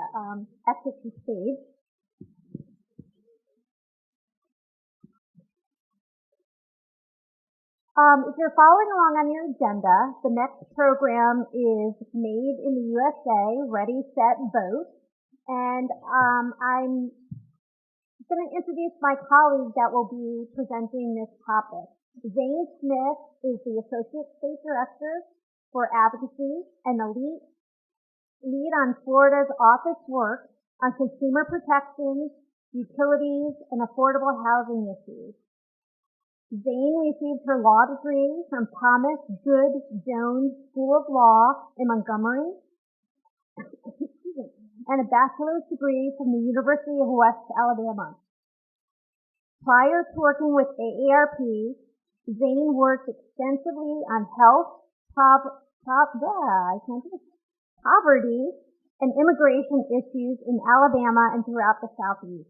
exit the stage. If you're following along on your agenda, the next program is Made in the USA, Ready, Set, Vote. And I'm going to introduce my colleague that will be presenting this topic. Zane Smith is the Associate State Director for Advocacy and the lead on Florida's office work on consumer protections, utilities, and affordable housing issues. Zane received her law degree from Thomas Good Jones School of Law in Montgomery and a bachelor's degree from the University of West Alabama. Prior to working with AARP, Zane worked extensively on health, poverty, and immigration issues in Alabama and throughout the Southeast.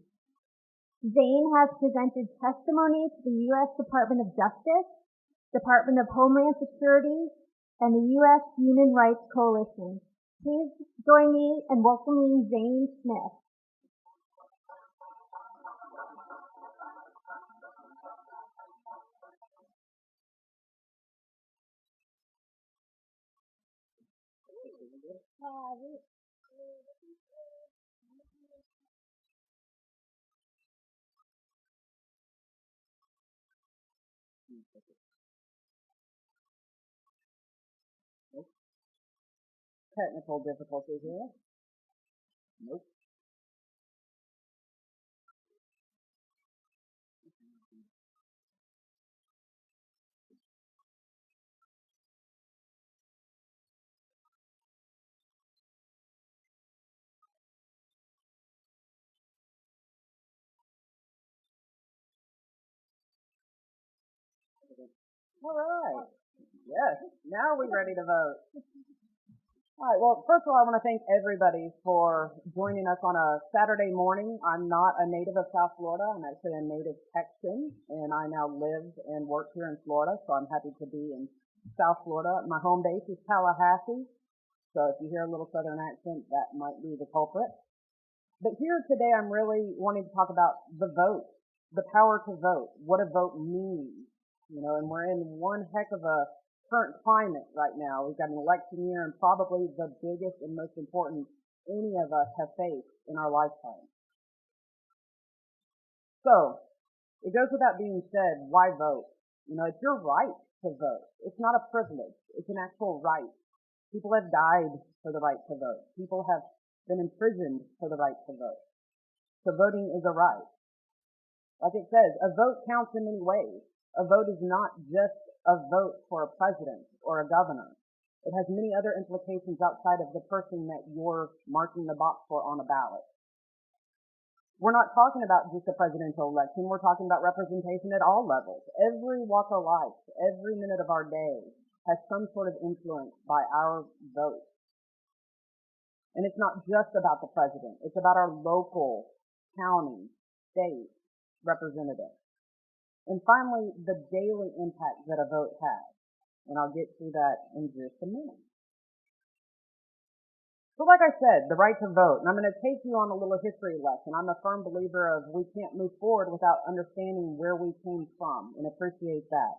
Zane has presented testimony to the U.S. Department of Justice, Department of Homeland Security, and the U.S. Human Rights Coalition. Please join me in welcoming Zane Smith. Technical difficulties here. Nope. All right. Yes. Now we're ready to vote. All right. Well, first of all, I want to thank everybody for joining us on a Saturday morning. I'm not a native of South Florida. I'm actually a native Texan, and I now live and work here in Florida, so I'm happy to be in South Florida. My home base is Tallahassee, so if you hear a little southern accent, that might be the culprit. But here today, I'm really wanting to talk about the vote, the power to vote, what a vote means, and we're in one heck of a current climate right now. We've got an election year and probably the biggest and most important any of us have faced in our lifetime. So, it goes without being said, why vote? It's your right to vote. It's not a privilege. It's an actual right. People have died for the right to vote. People have been imprisoned for the right to vote. So voting is a right. Like it says, a vote counts in many ways. A vote is not just a vote for a president or a governor. It has many other implications outside of the person that you're marking the box for on a ballot. We're not talking about just a presidential election. We're talking about representation at all levels. Every walk of life, every minute of our day has some sort of influence by our vote. And it's not just about the president. It's about our local, county, state representatives. And finally, the daily impact that a vote has. And I'll get to that in just a minute. So like I said, the right to vote. And I'm going to take you on a little history lesson. I'm a firm believer of we can't move forward without understanding where we came from and appreciate that.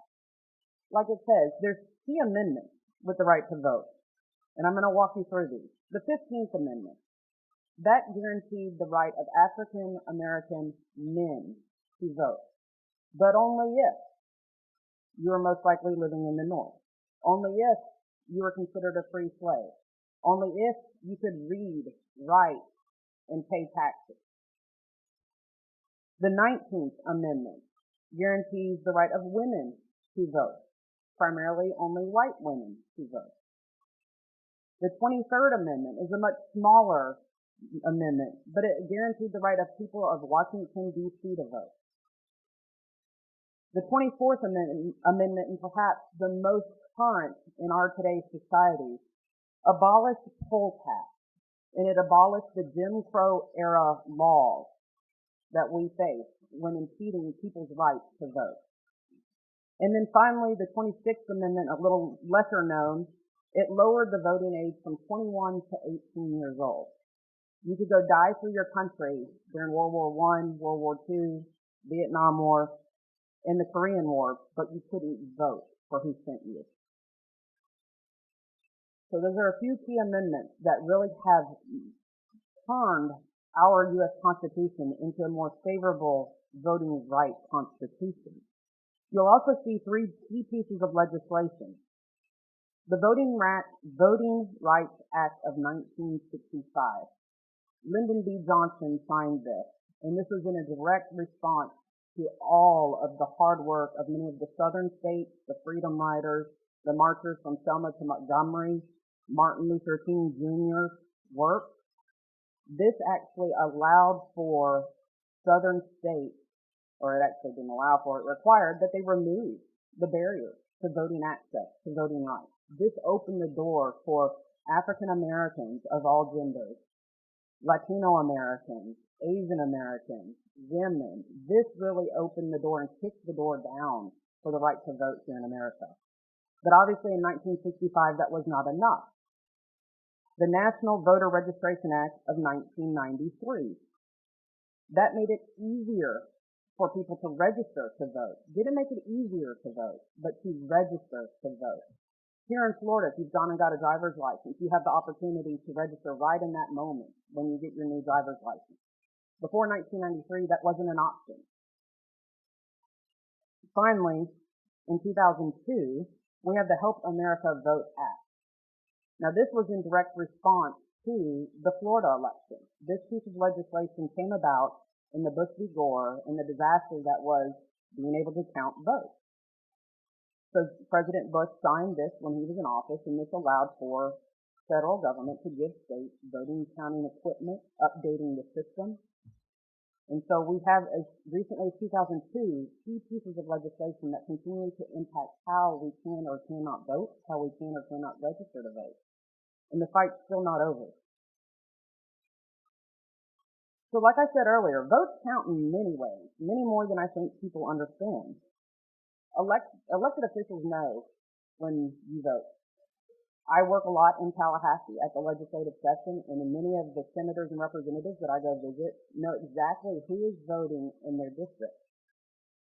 Like it says, there's key amendments with the right to vote. And I'm going to walk you through these. The 15th Amendment. That guaranteed the right of African American men to vote. But only if you are most likely living in the North. Only if you are considered a free slave. Only if you could read, write, and pay taxes. The 19th Amendment guarantees the right of women to vote, primarily only white women to vote. The 23rd Amendment is a much smaller amendment, but it guaranteed the right of people of Washington, D.C. to vote. The 24th Amendment, and perhaps the most current in our today's society, abolished poll tax, and it abolished the Jim Crow era laws that we face when impeding people's rights to vote. And then finally, the 26th Amendment, a little lesser known, it lowered the voting age from 21 to 18 years old. You could go die for your country during World War I, World War II, Vietnam War, and the Korean War, but you couldn't vote for who sent you. So those are a few key amendments that really have turned our U.S. Constitution into a more favorable voting rights constitution. You'll also see three key pieces of legislation. The Voting Rights Act of 1965. Lyndon B. Johnson signed this, and this was in a direct response to all of the hard work of many of the southern states, the Freedom Riders, the marchers from Selma to Montgomery, Martin Luther King Jr.'s work. This actually allowed for southern states, or it actually didn't allow for it, required that they remove the barriers to voting access, to voting rights. This opened the door for African Americans of all genders, Latino Americans, Asian Americans, women. This really opened the door and kicked the door down for the right to vote here in America. But obviously in 1965 that was not enough. The National Voter Registration Act of 1993. That made it easier for people to register to vote. Didn't make it easier to vote, but to register to vote. Here in Florida, if you've gone and got a driver's license, you have the opportunity to register right in that moment when you get your new driver's license. Before 1993, that wasn't an option. Finally, in 2002, we have the Help America Vote Act. Now, this was in direct response to the Florida election. This piece of legislation came about in the Bush v. Gore and the disaster that was being able to count votes. So President Bush signed this when he was in office, and this allowed for federal government to give states voting counting equipment, updating the system. And so we have, as recently as 2002, key pieces of legislation that continue to impact how we can or cannot vote, how we can or cannot register to vote. And the fight's still not over. So like I said earlier, votes count in many ways, many more than I think people understand. Elected officials know when you vote. I work a lot in Tallahassee at the legislative session, and many of the senators and representatives that I go visit know exactly who is voting in their district.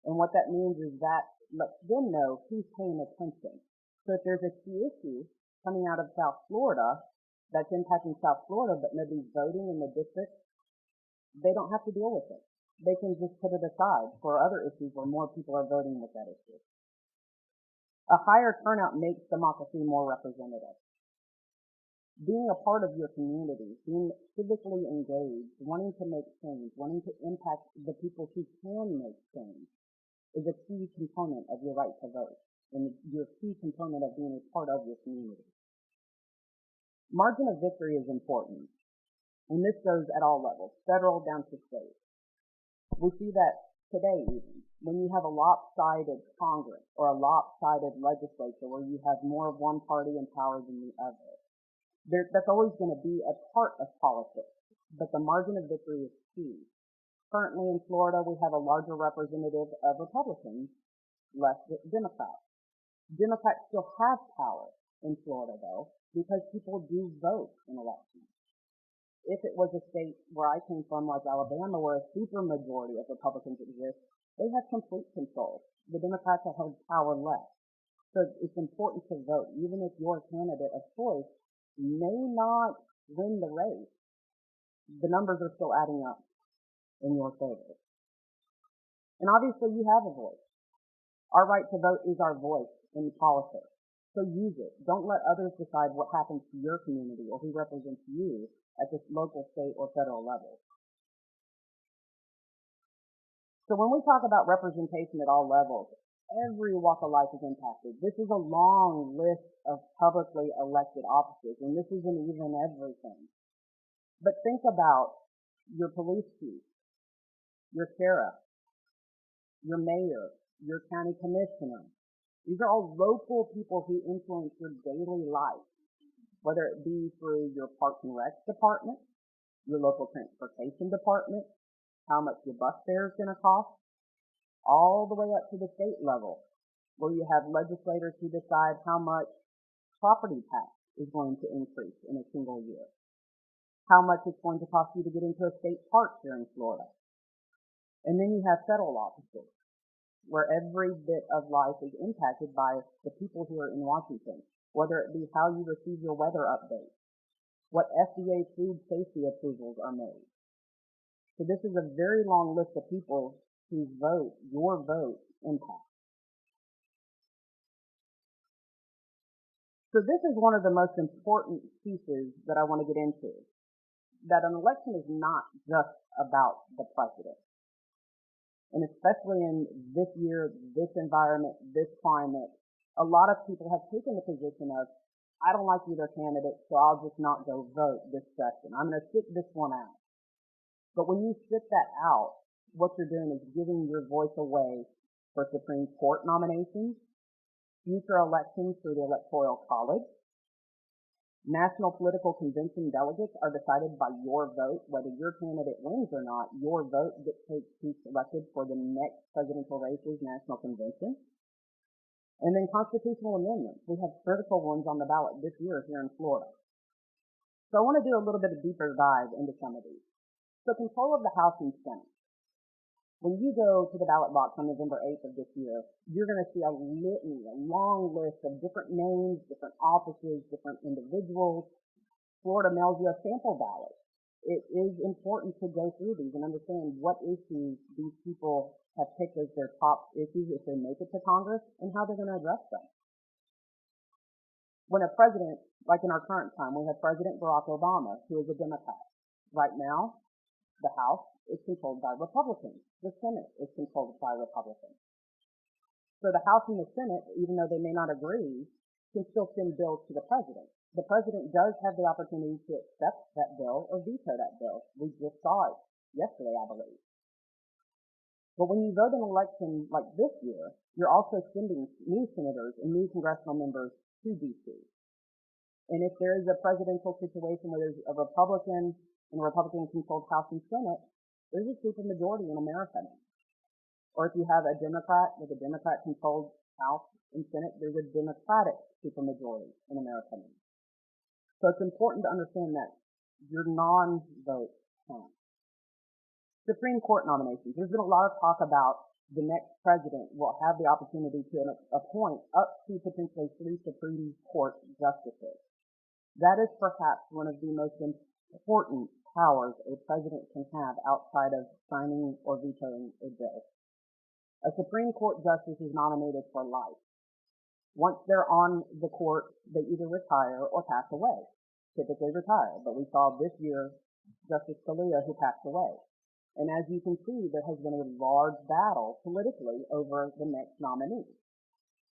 And what that means is that lets them know who's paying attention. So if there's a key issue coming out of South Florida that's impacting South Florida, but nobody's voting in the district, they don't have to deal with it. They can just put it aside for other issues where more people are voting with that issue. A higher turnout makes democracy more representative. Being a part of your community, being civically engaged, wanting to make change, wanting to impact the people who can make change is a key component of your right to vote and your key component of being a part of your community. Margin of victory is important, and this goes at all levels, federal down to state. We see that today even, when you have a lopsided Congress or a lopsided legislature where you have more of one party in power than the other. That's always going to be a part of politics, but the margin of victory is key. Currently in Florida, we have a larger representative of Republicans, less Democrats. Democrats still have power in Florida, though, because people do vote in elections. If it was a state where I came from, like Alabama, where a supermajority of Republicans exist, they have complete control. The Democrats have held power less. So it's important to vote, even if your candidate of choice may not win the race. The numbers are still adding up in your favor. And obviously you have a voice. Our right to vote is our voice in politics. So use it. Don't let others decide what happens to your community or who represents you at this local, state, or federal level. So when we talk about representation at all levels, every walk of life is impacted. This is a long list of publicly elected offices, and this isn't even everything. But think about your police chief, your sheriff, your mayor, your county commissioner. These are all local people who influence your daily life, whether it be through your Parks and Rec department, your local transportation department, how much your bus fare is going to cost, all the way up to the state level, where you have legislators who decide how much property tax is going to increase in a single year, how much it's going to cost you to get into a state park here in Florida. And then you have federal offices, where every bit of life is impacted by the people who are in Washington, whether it be how you receive your weather updates, what FDA food safety approvals are made. So this is a very long list of people whose vote, your vote, impacts. So this is one of the most important pieces that I want to get into, that an election is not just about the president. And especially in this year, this environment, this climate, a lot of people have taken the position of, I don't like either candidate, so I'll just not go vote this session. I'm going to sit this one out. But when you sit that out, what you're doing is giving your voice away for Supreme Court nominations, future elections through the Electoral College. National political convention delegates are decided by your vote. Whether your candidate wins or not, your vote dictates who's selected for the next presidential race's national convention. And then constitutional amendments. We have critical ones on the ballot this year here in Florida. So I want to do a little bit of deeper dive into some of these. So control of the House and Senate. When you go to the ballot box on November 8th of this year, you're going to see a litany, a long list of different names, different offices, different individuals. Florida mails you a sample ballot. It is important to go through these and understand what issues these people have picked as their top issues if they make it to Congress and how they're going to address them. When a president, like in our current time, we have President Barack Obama, who is a Democrat. Right now, the House is controlled by Republicans. The Senate is controlled by Republicans. So the House and the Senate, even though they may not agree, can still send bills to the president. The president does have the opportunity to accept that bill or veto that bill. We just saw it yesterday, I believe. But when you vote in an election like this year, you're also sending new senators and new congressional members to D.C. And if there is a presidential situation where there's a Republican in a Republican-controlled House and Senate, there's a supermajority in America now. Or if you have a Democrat with a Democrat-controlled House and Senate, there's a Democratic supermajority in America now. So it's important to understand that your non-vote counts. Supreme Court nominations. There's been a lot of talk about the next president will have the opportunity to appoint up to potentially 3 Supreme Court justices. That is perhaps one of the most important powers a president can have outside of signing or vetoing a bill. A Supreme Court justice is nominated for life. Once they're on the court, they either retire or pass away. Typically retire, but we saw this year Justice Scalia who passed away. And as you can see, there has been a large battle politically over the next nominee.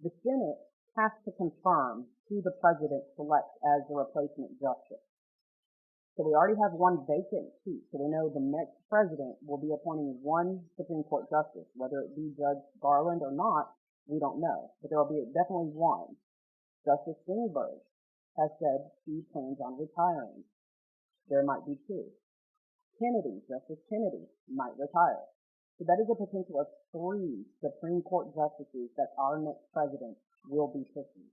The Senate has to confirm who the president selects as the replacement justice. So we already have one vacant seat, so we know the next president will be appointing one Supreme Court justice. Whether it be Judge Garland or not, we don't know, but there will be definitely one. Justice Ginsburg has said she plans on retiring. There might be 2. Justice Kennedy might retire. So that is a potential of 3 Supreme Court justices that our next president will be picking.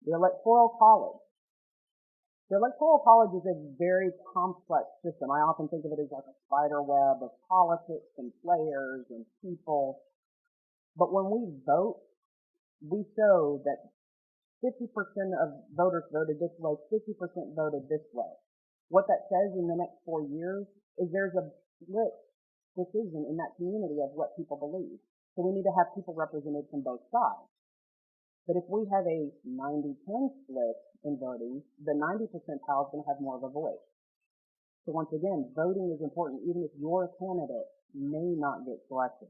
The Electoral College. The Electoral College is a very complex system. I often think of it as like a spider web of politics and players and people. But when we vote, we show that 50% of voters voted this way, 50% voted this way. What that says in the next 4 years is there's a split decision in that community of what people believe. So we need to have people represented from both sides. But if we have a 90-10 split in voting, the 90 percentile is going to have more of a voice. So once again, voting is important. Even if your candidate may not get selected.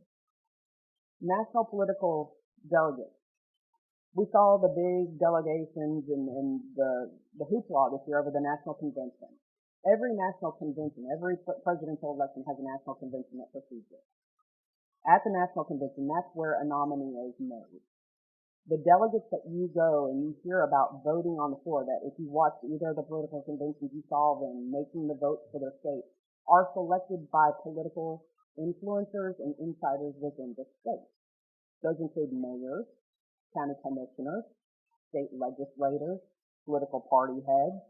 National political delegates. We saw the big delegations and the hoopla this year over the national convention. Every national convention, every presidential election has a national convention that proceeds it. At the national convention, that's where a nominee is made. The delegates that you go and you hear about voting on the floor, that if you watched either of the political conventions, you saw them making the votes for their state, are selected by political influencers and insiders within the state. Those include mayors, county commissioners, state legislators, political party heads.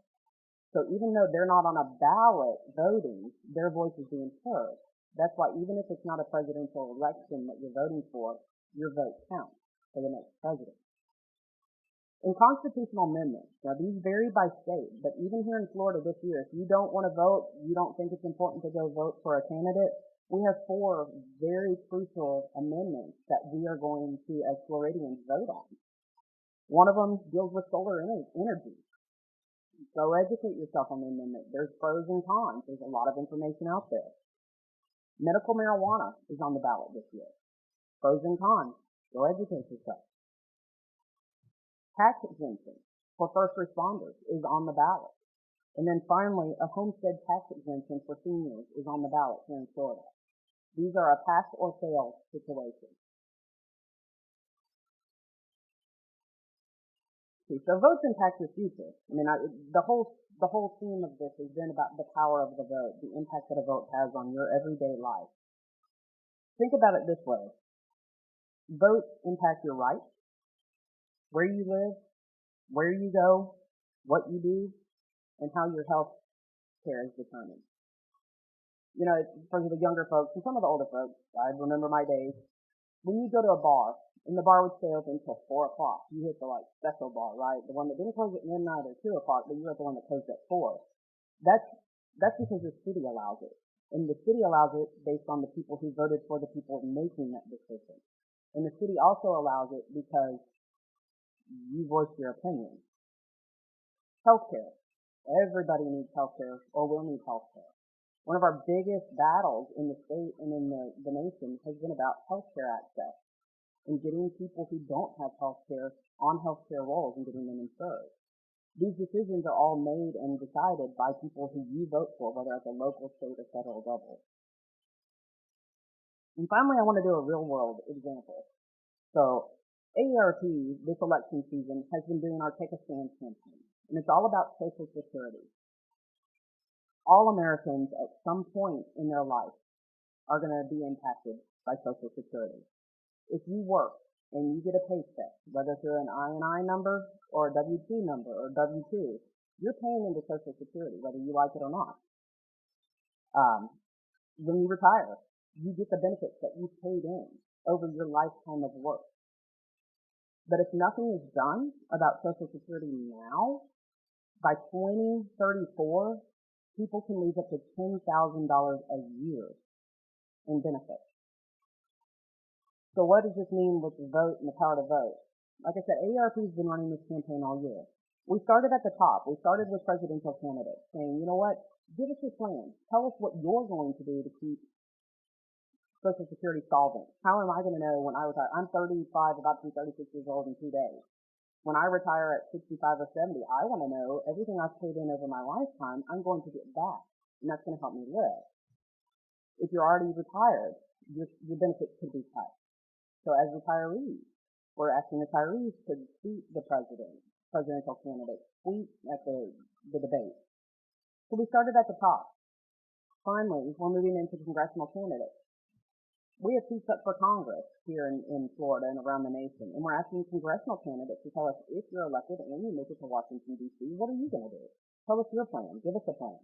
So even though they're not on a ballot voting, their voice is being heard. That's why even if it's not a presidential election that you're voting for, your vote counts for the next president. In constitutional amendments, now these vary by state, but even here in Florida this year, if you don't want to vote, you don't think it's important to go vote for a candidate, we have 4 very crucial amendments that we are going to, as Floridians, vote on. One of them deals with solar energy. Go educate yourself on the amendment. There's pros and cons. There's a lot of information out there. Medical marijuana is on the ballot this year. Pros and cons. Go educate yourself. Tax exemption for first responders is on the ballot. And then finally, a homestead tax exemption for seniors is on the ballot here in Florida. These are a pass or fail situation. Okay, so votes impact your future. I mean, the whole theme of this has been about the power of the vote, the impact that a vote has on your everyday life. Think about it this way. Votes impact your rights, where you live, where you go, what you do, and how your health care is determined. You know, for the younger folks and some of the older folks, I remember my days, when you go to a bar, and the bar would stay open until 4 o'clock. You hit the special bar, right? The one that didn't close at midnight or 2 o'clock, but you were the one that closed at 4. That's because the city allows it. And the city allows it based on the people who voted for the people making that decision. And the city also allows it because you voiced your opinion. Healthcare. Everybody needs healthcare or will need healthcare. One of our biggest battles in the state and in the nation has been about healthcare access and getting people who don't have healthcare on healthcare rolls and getting them insured. These decisions are all made and decided by people who you vote for, whether at the local, state, or federal level. And finally, I want to do a real-world example. So, AARP, this election season, has been doing our Take a Stand campaign, and it's all about Social Security. All Americans at some point in their life are going to be impacted by Social Security. If you work and you get a paycheck, whether through an I-9 number or a W-2 number or W-2, you're paying into Social Security, whether you like it or not. When you retire, you get the benefits that you paid in over your lifetime of work. But if nothing is done about Social Security now, by 2034, people can lose up to $10,000 a year in benefits. So what does this mean with the vote and the power to vote? Like I said, AARP has been running this campaign all year. We started at the top. We started with presidential candidates saying, you know what, give us your plan. Tell us what you're going to do to keep Social Security solvent. How am I going to know when I retire? I'm 35, about to be 36 years old in 2 days. When I retire at 65 or 70, I want to know everything I've paid in over my lifetime, I'm going to get back, and that's going to help me live. If you're already retired, your benefits could be cut. So as retirees, we're asking retirees to tweet the presidential candidate, tweet at the debate. So we started at the top. Finally, we're moving into congressional candidates. We have seats up for Congress here in Florida and around the nation, and we're asking congressional candidates to tell us if you're elected and you make it to Washington, D.C., what are you going to do? Tell us your plan. Give us a plan.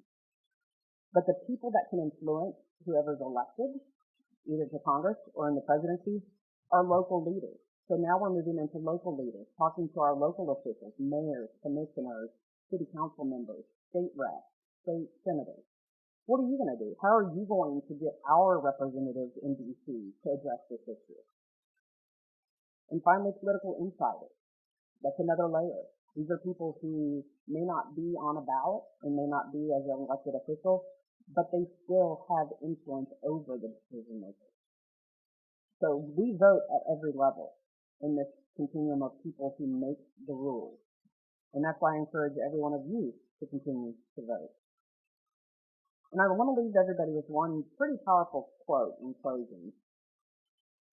But the people that can influence whoever's elected, either to Congress or in the presidency, are local leaders. So now we're moving into local leaders, talking to our local officials, mayors, commissioners, city council members, state reps, state senators. What are you going to do? How are you going to get our representatives in D.C. to address this issue? And finally, political insiders. That's another layer. These are people who may not be on a ballot and may not be as an elected official, but they still have influence over the decision makers. So we vote at every level in this continuum of people who make the rules. And that's why I encourage every one of you to continue to vote. And I want to leave everybody with one pretty powerful quote in closing.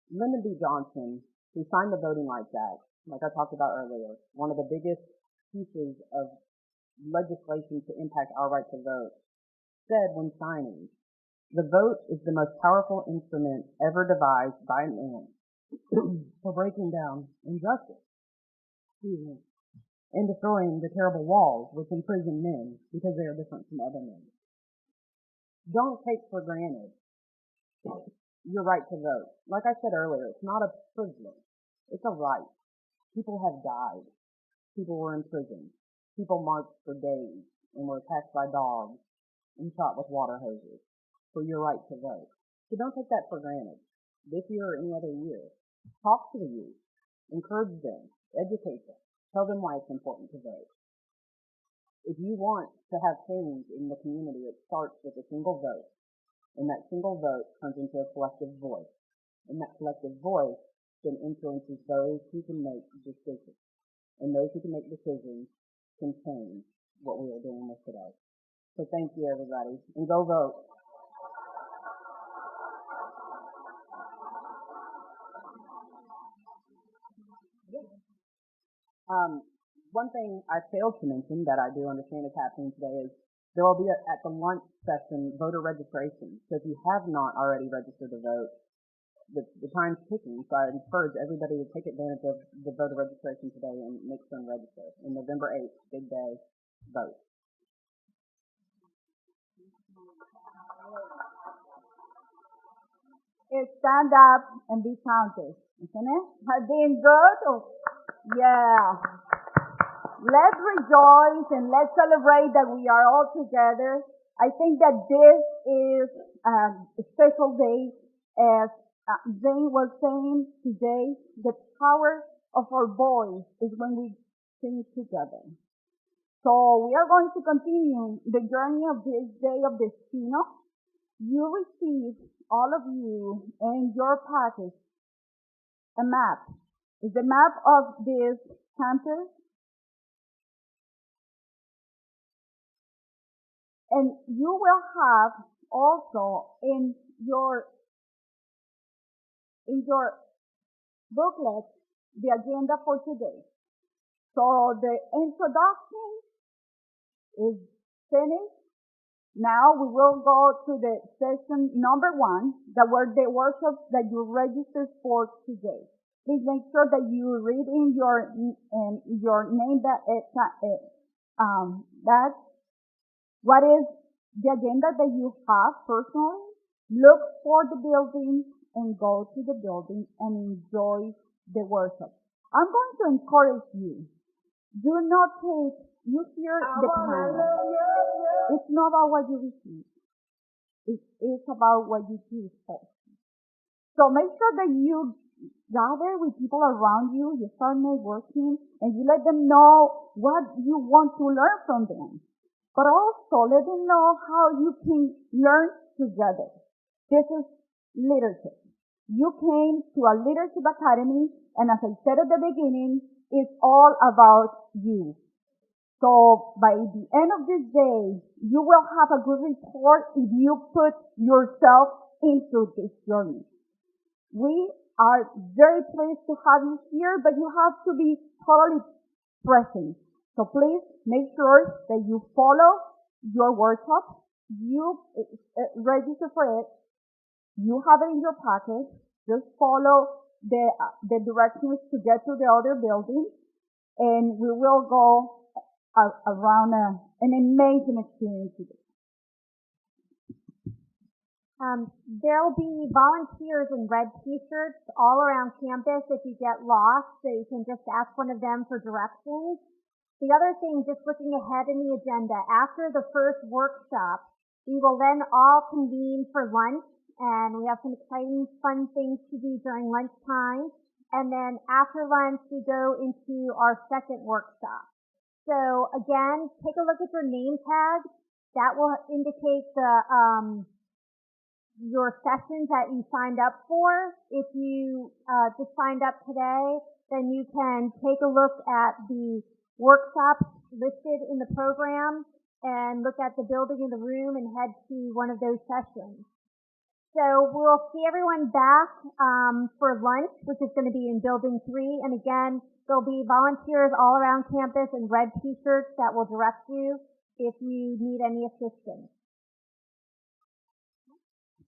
Lyndon B. Johnson, who signed the Voting Rights Act, like I talked about earlier, one of the biggest pieces of legislation to impact our right to vote, said when signing, "The vote is the most powerful instrument ever devised by man for breaking down injustice, and destroying the terrible walls which imprison men because they are different from other men." Don't take for granted your right to vote. Like I said earlier, it's not a privilege. It's a right. People have died. People were in prison. People marched for days and were attacked by dogs and shot with water hoses for your right to vote. So don't take that for granted. This year or any other year, talk to the youth. Encourage them. Educate them. Tell them why it's important to vote. If you want to have change in the community, it starts with a single vote. And that single vote turns into a collective voice. And that collective voice then influences those who can make decisions. And those who can make decisions can change what we are dealing with today. So thank you, everybody. And go vote. One thing I failed to mention that I do understand is happening today is there will be at the lunch session voter registration. So if you have not already registered to vote, the time's ticking. So I encourage everybody to take advantage of the voter registration today and make sure and register. And November 8th, big day, vote. Stand up and be counted, isn't it? Being good? Oh, yeah. Let's rejoice and let's celebrate that we are all together. I think that this is a special day. As Zane was saying today, the power of our voice is when we sing together. So we are going to continue the journey of this day of Destino. You received, all of you, in your package, a map. It's the map of this campus. And you will have also in your booklet the agenda for today. So the introduction is finished. Now we will go to the session number 1, that were the workshops that you registered for today. Please make sure that you read in your name that what is the agenda that you have personally. Look for the building and go to the building and enjoy the workshop. I'm going to encourage you. Do not take, you hear the plan. It's not about what you receive. It's about what you choose first. So make sure that you gather with people around you, you start networking, and you let them know what you want to learn from them. But also let them know how you can learn together. This is leadership. You came to a leadership academy, and as I said at the beginning, it's all about you. So by the end of this day, you will have a good report if you put yourself into this journey. We are very pleased to have you here, but you have to be totally present. So please make sure that you follow your workshop. You register for it. You have it in your packet. Just follow the directions to get to the other building, and we will go around an amazing experience today. There'll be volunteers in red t-shirts all around campus if you get lost, so you can just ask one of them for directions. The other thing, just looking ahead in the agenda, after the first workshop, we will then all convene for lunch, and we have some exciting, fun things to do during lunchtime. And then after lunch, we go into our second workshop. So again, take a look at your name tag. That will indicate your sessions that you signed up for. If you just signed up today, then you can take a look at the workshops listed in the program and look at the building in the room and head to one of those sessions. So we'll see everyone back for lunch, which is going to be in Building 3. And again, there'll be volunteers all around campus in red T-shirts that will direct you if you need any assistance.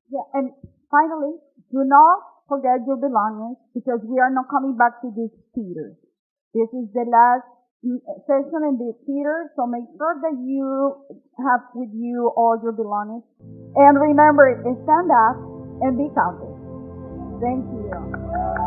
Yeah, and finally, do not forget your belongings because we are not coming back to this theater. This is the last session in the theater, so make sure that you have with you all your belongings. And remember, stand up and be counted. Thank you.